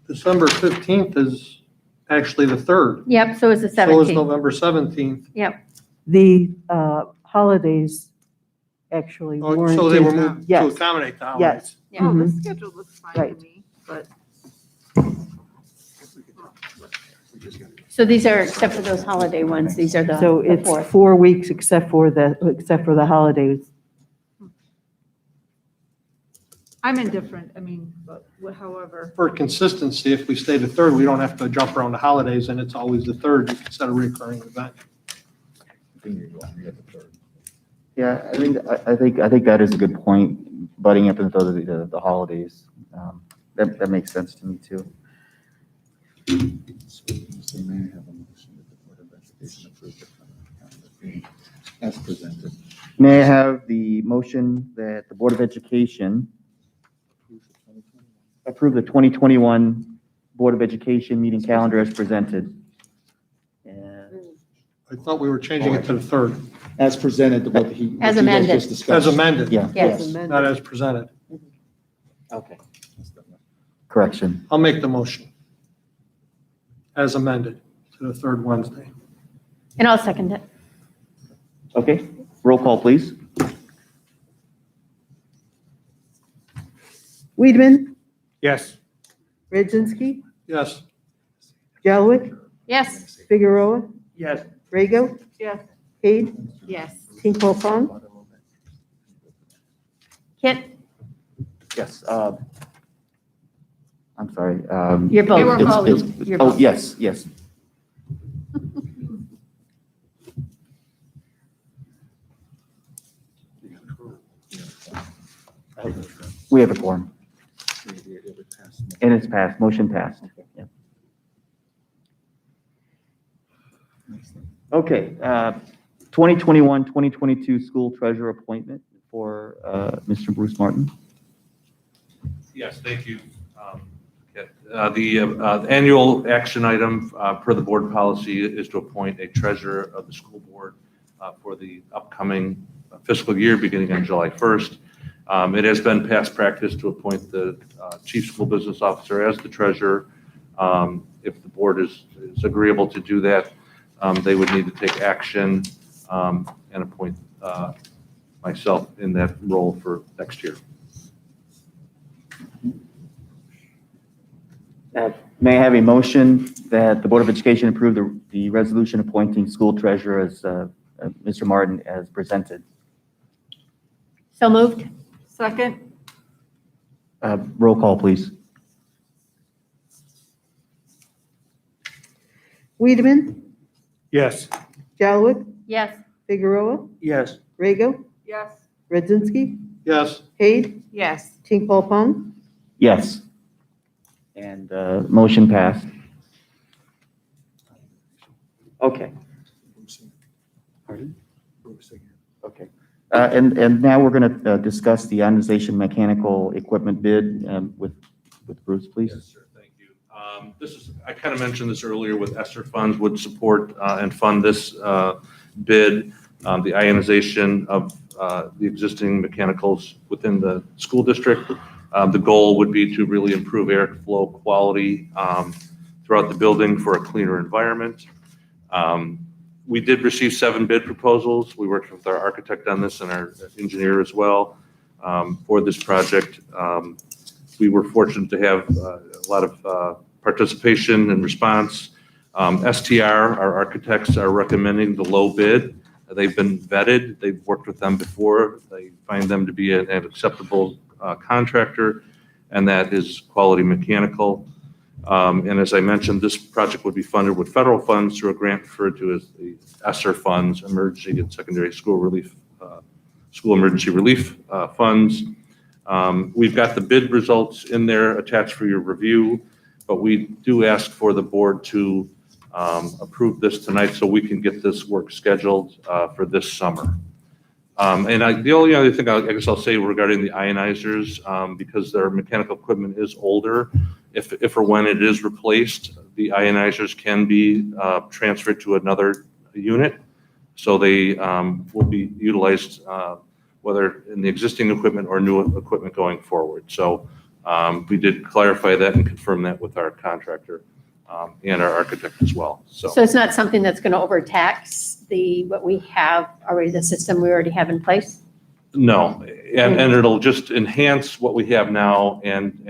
December 15th is actually the 3rd. Yep, so is the So is 17th. November 17th. Yep. The holidays actually Oh, warranted. so they were moved to Yes, accommodate the holidays. yes. Oh, the Mhm. schedule looks fine Right. to me, but So these are, except for those holiday ones, these are the So the it's 4th. 4 weeks except for the holidays. I'm indifferent. I mean, but however. For consistency, if we stay the 3rd, we don't have to jump around the holidays and it's always the 3rd. You can set a recurring event. Yeah, I mean, I think that is a good point, butting up into the holidays. That makes sense to me too. As presented. May I have the motion that the Board of Education approve the 2021 Board of Education meeting calendar as presented? I thought we were changing it to the 3rd. As presented, what he. what As you guys amended. just discussed. As amended. Yeah. Yes. Not as presented. Okay. Correction. I'll make the motion. As amended to the 3rd Wednesday. And I'll second it. Okay, roll call, please. Weedman, Yes. Radzinski, Yes. Jalwick, Yes. Figueroa, Yes. Rego, Yes. Hayde, Yes. Tinkle Pong, Kit? Yes. I'm sorry. You're both. They were it's- both. it's- You're Oh, both. yes, yes. We have a quorum. And it's passed, motion passed. Yeah. Okay, 2021, 2022 school treasurer appointment for Mr. Bruce Martin. Yes, thank you. Kit. The annual action item per the board policy is to appoint a treasurer of the school board for the upcoming fiscal year beginning on July 1st. It has been past practice to appoint the chief school business officer as the treasurer. If the board is agreeable to do that, they would need to take action and appoint myself in that role for next year. May I have a motion that the Board of Education approve the resolution appointing school treasurer as Mr. Martin as presented? So moved? Second? Roll call, please. Weedman, Yes. Jalwick, Yes. Figueroa, Yes. Rego, Yes. Radzinski, Yes. Hayde, Yes. Tinkle Pong, Yes. And motion passed. Okay. Pardon? Okay. And now we're going to discuss the ionization mechanical equipment bid with Bruce, please. Yes, sir. Thank you. This is, I kind of mentioned this earlier with ESSER funds would support and fund this bid, the ionization of the existing mechanicals within the school district. The goal would be to really improve airflow quality throughout the building for a cleaner environment. We did receive 7 bid proposals. We worked with our architect on this and our engineer as well for this project. We were fortunate to have a lot of participation and response. STR, our architects, are recommending the low bid. They've been vetted. They've worked with them before. They find them to be an acceptable contractor, and that is Quality Mechanical. And as I mentioned, this project would be funded with federal funds through a grant referred to as the ESSER funds, Emergency and Secondary School Relief, School Emergency Relief Funds. We've got the bid results in there attached for your review, but we do ask for the board to approve this tonight so we can get this work scheduled for this summer. And the only other thing I guess I'll say regarding the ionizers, because their mechanical equipment is older, if or when it is replaced, the ionizers can be transferred to another unit. So they will be utilized whether in the existing equipment or new equipment going forward. So we did clarify that and confirm that with our contractor and our architect as well. So So it's not something that's going to overtax what we have already, the system we already have in place? no, and it'll just enhance what we have now and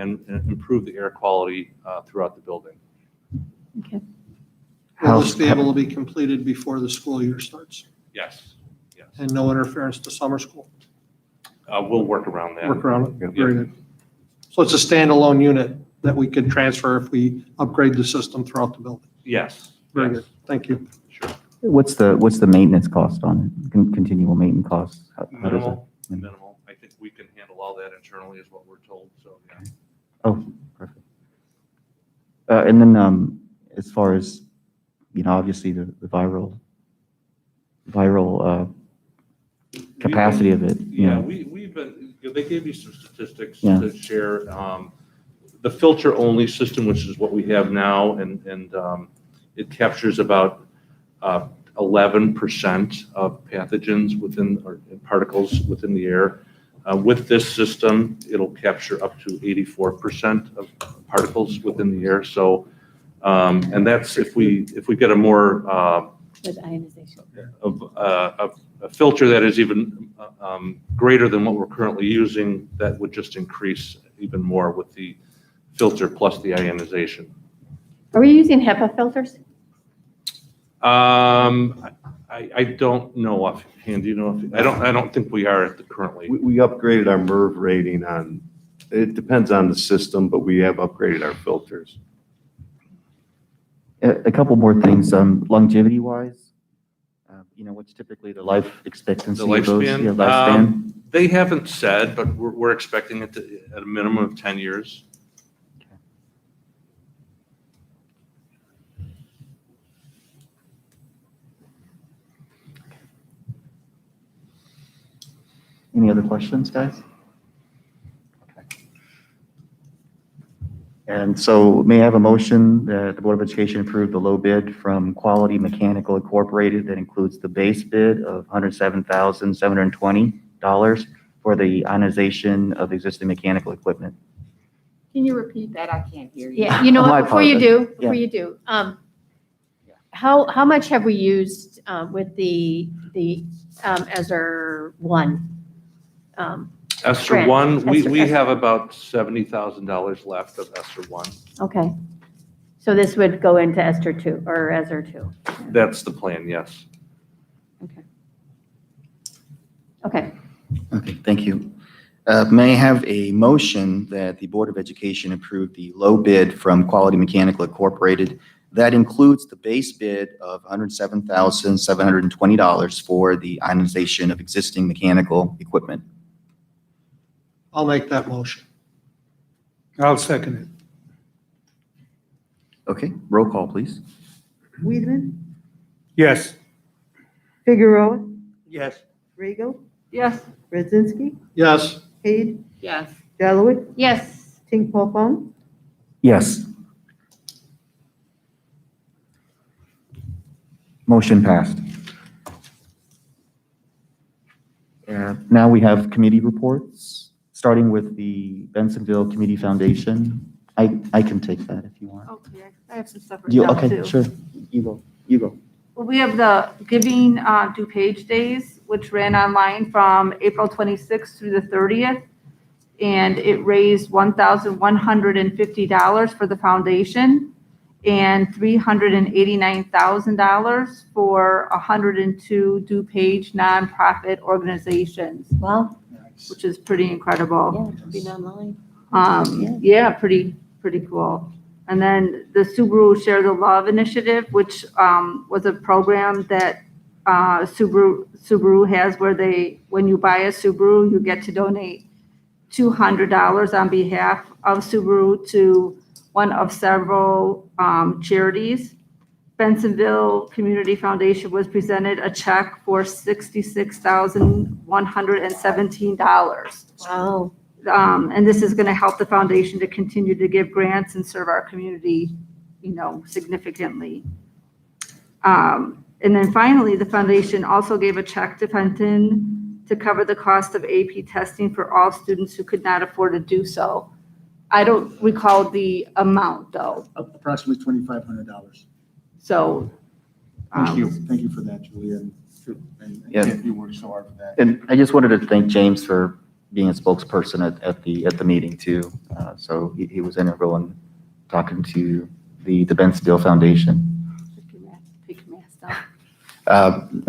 improve the air quality throughout the building. Okay. Will this be able to be completed before the school year starts? Yes, yes. And no interference to summer school? We'll work around that. Work around it, very good. So it's a standalone unit that we could transfer if we upgrade the system throughout the building? Yes. Very good, thank you. Sure. What's the maintenance cost on it? Continual maintenance costs? How does it? Minimal. I think we can handle all that internally is what we're told, so, yeah. Oh, perfect. And then, as far as, obviously the viral capacity of it. Yeah, we've been, they gave me some statistics Yeah. to share. The filter-only system, which is what we have now, and it captures about 11% of pathogens within, or particles within the air. With this system, it'll capture up to 84% of particles within the air. So, and that's if we get a more With ionization. a filter that is even greater than what we're currently using, that would just increase even more with the filter plus the ionization. Are we using HEPA filters? I don't know offhand. Do you know? I don't think we are currently. We upgraded our MERV rating on, it depends on the system, but we have upgraded our filters. A couple more things, longevity wise, what's typically the life expectancy The of those? lifespan. Yeah, lifespan? They haven't said, but we're expecting it to, at a minimum of 10 years. Any other questions, guys? Okay. And so may I have a motion that the Board of Education approve the low bid from Quality Mechanical Incorporated that includes the base bid of $107,720 for the ionization of existing mechanical equipment? Can you repeat that? I can't hear you. Yeah, you know My what, before you apologies. do, how much have we used with the ESSER one? ESSER Strand? 1, we ESSER. have about $70,000 left of ESSER 1. Okay. So this would go into ESSER two, or ESSER two? That's the plan, yes. Okay. Okay, thank you. May I have a motion that the Board of Education approve the low bid from Quality Mechanical Incorporated that includes the base bid of $107,720 for the ionization of existing mechanical equipment? I'll make that motion. I'll second it. Okay, roll call, please. Weedman, Yes. Figueroa, Yes. Rego, Yes. Radzinski, Yes. Hayden, Yes. Galloway, Yes. Ting Pofon, Yes. Motion passed. Now we have committee reports. starting with the Bensonville Community Foundation. I can take that if you want. Okay, I have some stuff You, written down okay, too. sure. You go. You go. Well, we have the Giving DuPage Days, which ran online from April 26th through the 30th. And it raised $1,150 for the foundation and $389,000 for 102 DuPage nonprofit organizations. Wow. Which is pretty incredible. Being online. Yeah, pretty cool. And then the Subaru Share the Love Initiative, which was a program that Subaru has where when you buy a Subaru, you get to donate $200 on behalf of Subaru to one of several charities. Bensonville Community Foundation was presented a check for $66,117. Wow. And this is going to help the foundation to continue to give grants and serve our community, significantly. And then finally, the foundation also gave a check to Fenton to cover the cost of AP testing for all students who could not afford to do so. I don't recall the amount though. Approximately $2,500. So. Thank you for that, Julia. And Yeah. you worked so hard for that. And I just wanted to thank James for being a spokesperson at the meeting too. So he was integral in talking to the Bensonville Foundation. Take your mask down.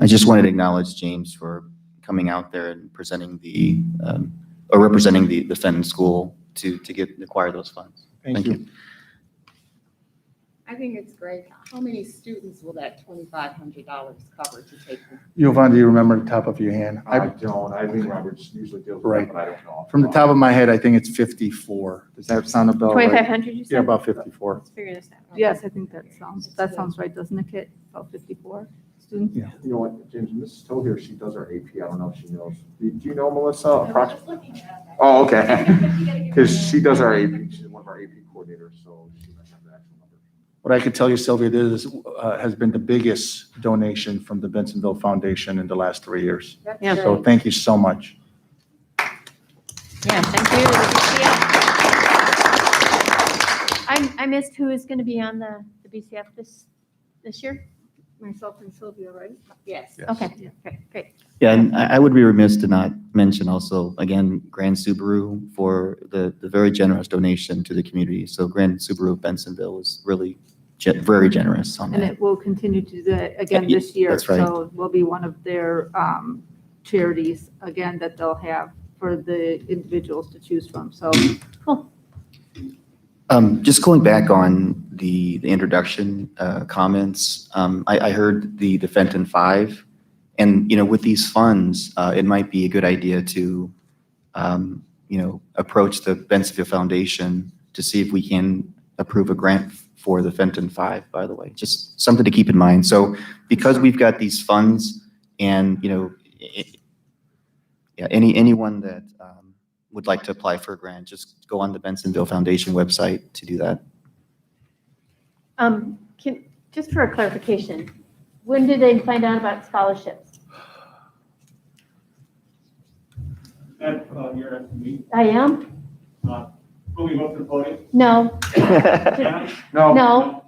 I just wanted to acknowledge James for coming out there and presenting or representing the Fenton School to acquire those funds. Thank you. I think it's great. How many students will that $2,500 cover to take them? Yvonne, do you remember the top of your hand? I don't. Eileen Roberts usually deals with Right. that, but I don't know. From the top of my head, I think it's 54. Does that sound about right? 2,500, you said? Yeah, about 54. Let's figure this out. Yes, I think that sounds right, doesn't it, Kit? About 54 students? Yeah. You know what, James, Mrs. Toe here, she does our AP. I don't know if she knows. Do you know Melissa? Approximately? Oh, okay. Because she does our AP. She's one of our AP coordinators, so she might have the actual number. What I could tell you, Sylvia, this has been the biggest donation from the Bensonville Foundation in the last 3 years. Yeah. So thank you so much. Yeah, thank you. I missed who is going to be on the BCF this year? Myself and Sylvia, right? Yes. Okay, great. Yeah, and I would be remiss to not mention also, again, Grand Subaru for the very generous donation to the community. So Grand Subaru of Bensonville was really very generous on And that. it will continue to do that again Yeah, this year. that's right. So it will be one of their charities, again, that they'll have for the individuals to choose from. So, cool. Just going back on the introduction comments, I heard the Fenton 5, and with these funds, it might be a good idea to approach the Bensonville Foundation to see if we can approve a grant for the Fenton 5. By the way, just something to keep in mind. So because we've got these funds, and anyone that would like to apply for a grant, just go on the Bensonville Foundation website to do that. Just for a clarification, when did they find out about scholarships? You're asking me? I am? Will we go to the podium? No. No. No.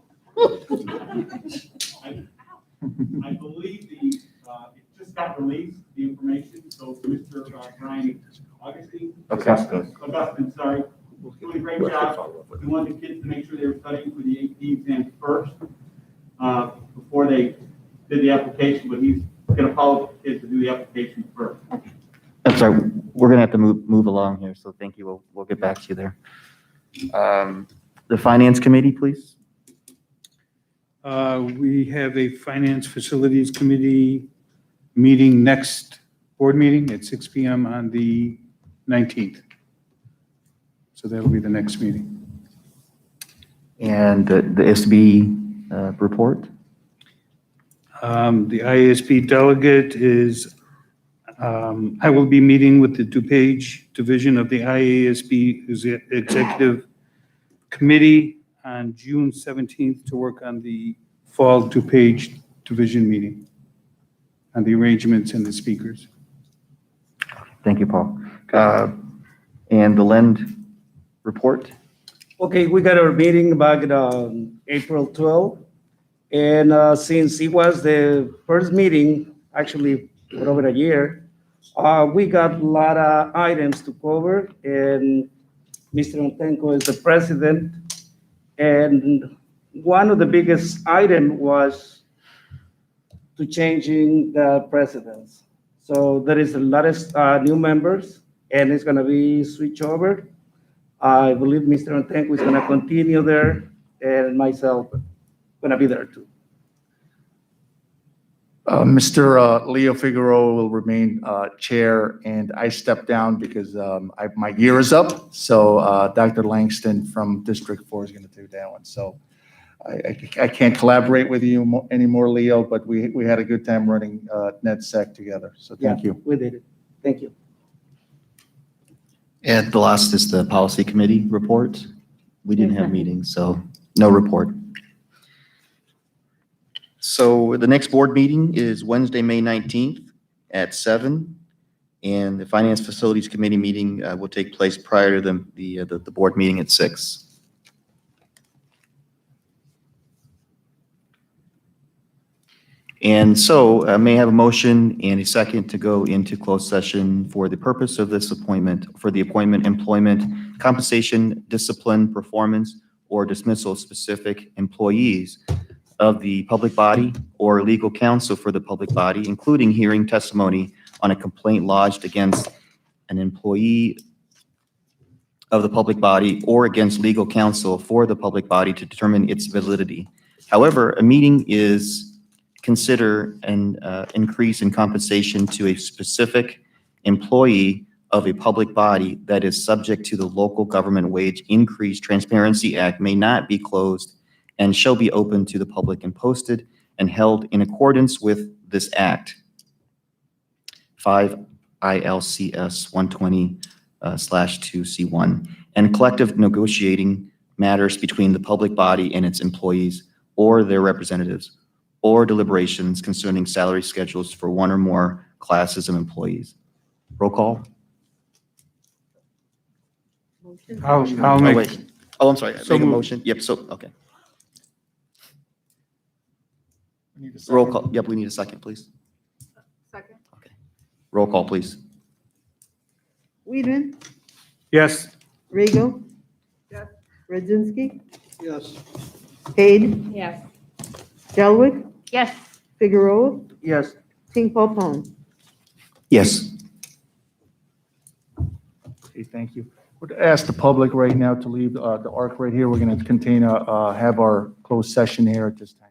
I believe it just got released, the information, so Mr. Brian Augustine, sorry, doing a great job. We wanted the kids to make sure they were studying for the AP exams first, before they did the application, but he's gonna follow the kids to do the application first. I'm sorry, we're gonna have to move along here, so thank you. We'll get back to you there. The Finance Committee, please. We have a Finance Facilities Committee meeting next board meeting at 6 PM on the 19th. So that'll be the next meeting. And the SB report. The IASB delegate is, I will be meeting with the DuPage division of the IASB Executive Committee on June 17th to work on the fall DuPage division meeting, on the arrangements and the speakers. Thank you, Paul. And the Lend report? Okay, we got our meeting back on April 12th. And since it was the first meeting, actually for over a year, we got a lot of items to cover. And Mr. Ontenko is the president. And one of the biggest item was to changing the presidents. So there is a lot of new members, and it's going to be switch over. I believe Mr. Ontenko is going to continue there, and myself going to be there too. Mr. Leo Figueroa will remain chair, and I step down because my year is up. So Dr. Langston from District 4 is going to do that one. So I can't collaborate with you anymore, Leo, but we had a good time running NetSec together. So thank you. We did it. Thank you. And the last is the policy committee report. We didn't have meetings, so no report. So the next board meeting is Wednesday, May 19th at 7. And the Finance Facilities Committee meeting will take place prior to the board meeting at 6. And so may I have a motion and a second to go into closed session for the purpose of this appointment, for the appointment, employment, compensation, discipline, performance, or dismissal of specific employees of the public body or legal counsel for the public body, including hearing testimony on a complaint lodged against an employee of the public body or against legal counsel for the public body to determine its validity. However, a meeting is consider an increase in compensation to a specific employee of a public body that is subject to the Local Government Wage Increase Transparency Act may not be closed and shall be open to the public and posted and held in accordance with this act. 5 ILCS 120/2C1 and collective negotiating matters between the public body and its employees or their representatives, or deliberations concerning salary schedules for one or more classes of employees. Roll call? I'll Oh, make, wait. Oh, I'm sorry. So Make a moved. motion? Yep, so, okay. Roll call. Yep, we need a second, please. Second. Okay. Roll call, please. Weedman, yes. Rego. Yes. Radzinski, Yes. Hayden, Yes. Delwick, Yes. Figueroa, Yes. King Paul. Yes. Okay, thank you. Would ask the public right now to leave the arc right here. We're going to have our closed session here at this time.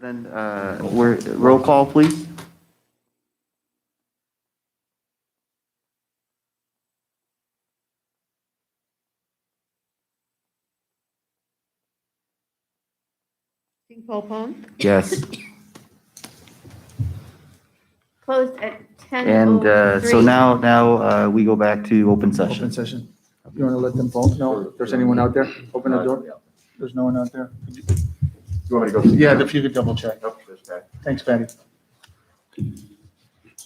Then, roll call, please. King Poupon, Yes. Closed at And 10:03. so now we go back to open session. Open session. You want to let them vote? No, if there's anyone out there, open the door. There's no one out there. You want me to go? Yeah, if you could double check. Oh, this guy. Thanks, Patty.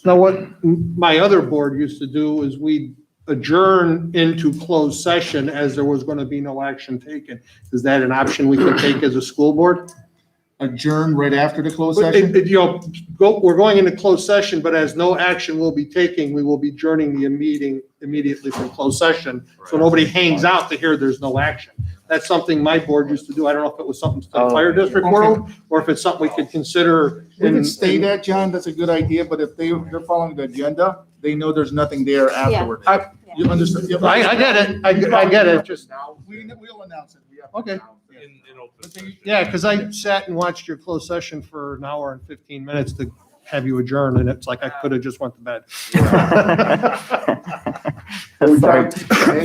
Now, what my other board used to do is we adjourn into closed session as there was going to be no action taken. Is that an option we can take as a school board? Adjourn right after the closed session? We're going into closed session, but as no action will be taking, we will be adjourning the meeting immediately from closed session. So nobody hangs out to hear there's no action. That's something my board used to do. I don't know if it was something to the fire district world or if it's something we could consider. We can stay that, John, that's a good idea, but if they're following the agenda, they know there's nothing there afterward. You understand? I get it. I get it. Just, We'll announce it. okay. Yeah, because I sat and watched your closed session for an hour and 15 minutes to have you adjourn, and it's like I could have just went to bed.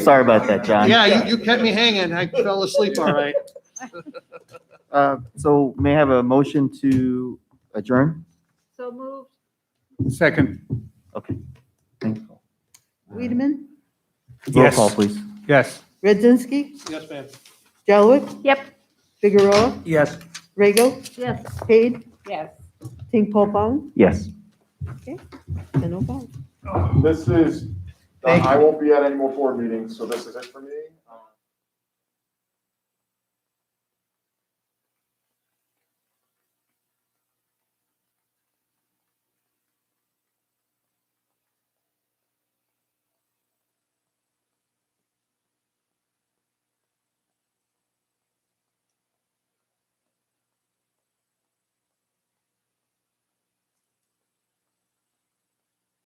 Sorry about that, John. Yeah, you kept me hanging. I fell asleep all right. So may I have a motion to adjourn? So moved. Second. Okay. Thanks. Wiedemann, Roll call, please. Yes. Redzinski, Yes, ma'am. Jelwick, Yep. Figueroa, Yes. Rego, Yes. Hayde, Yes. King Poupon, Yes. 10:05. This is, I won't be at any more board meetings, so this is it for me.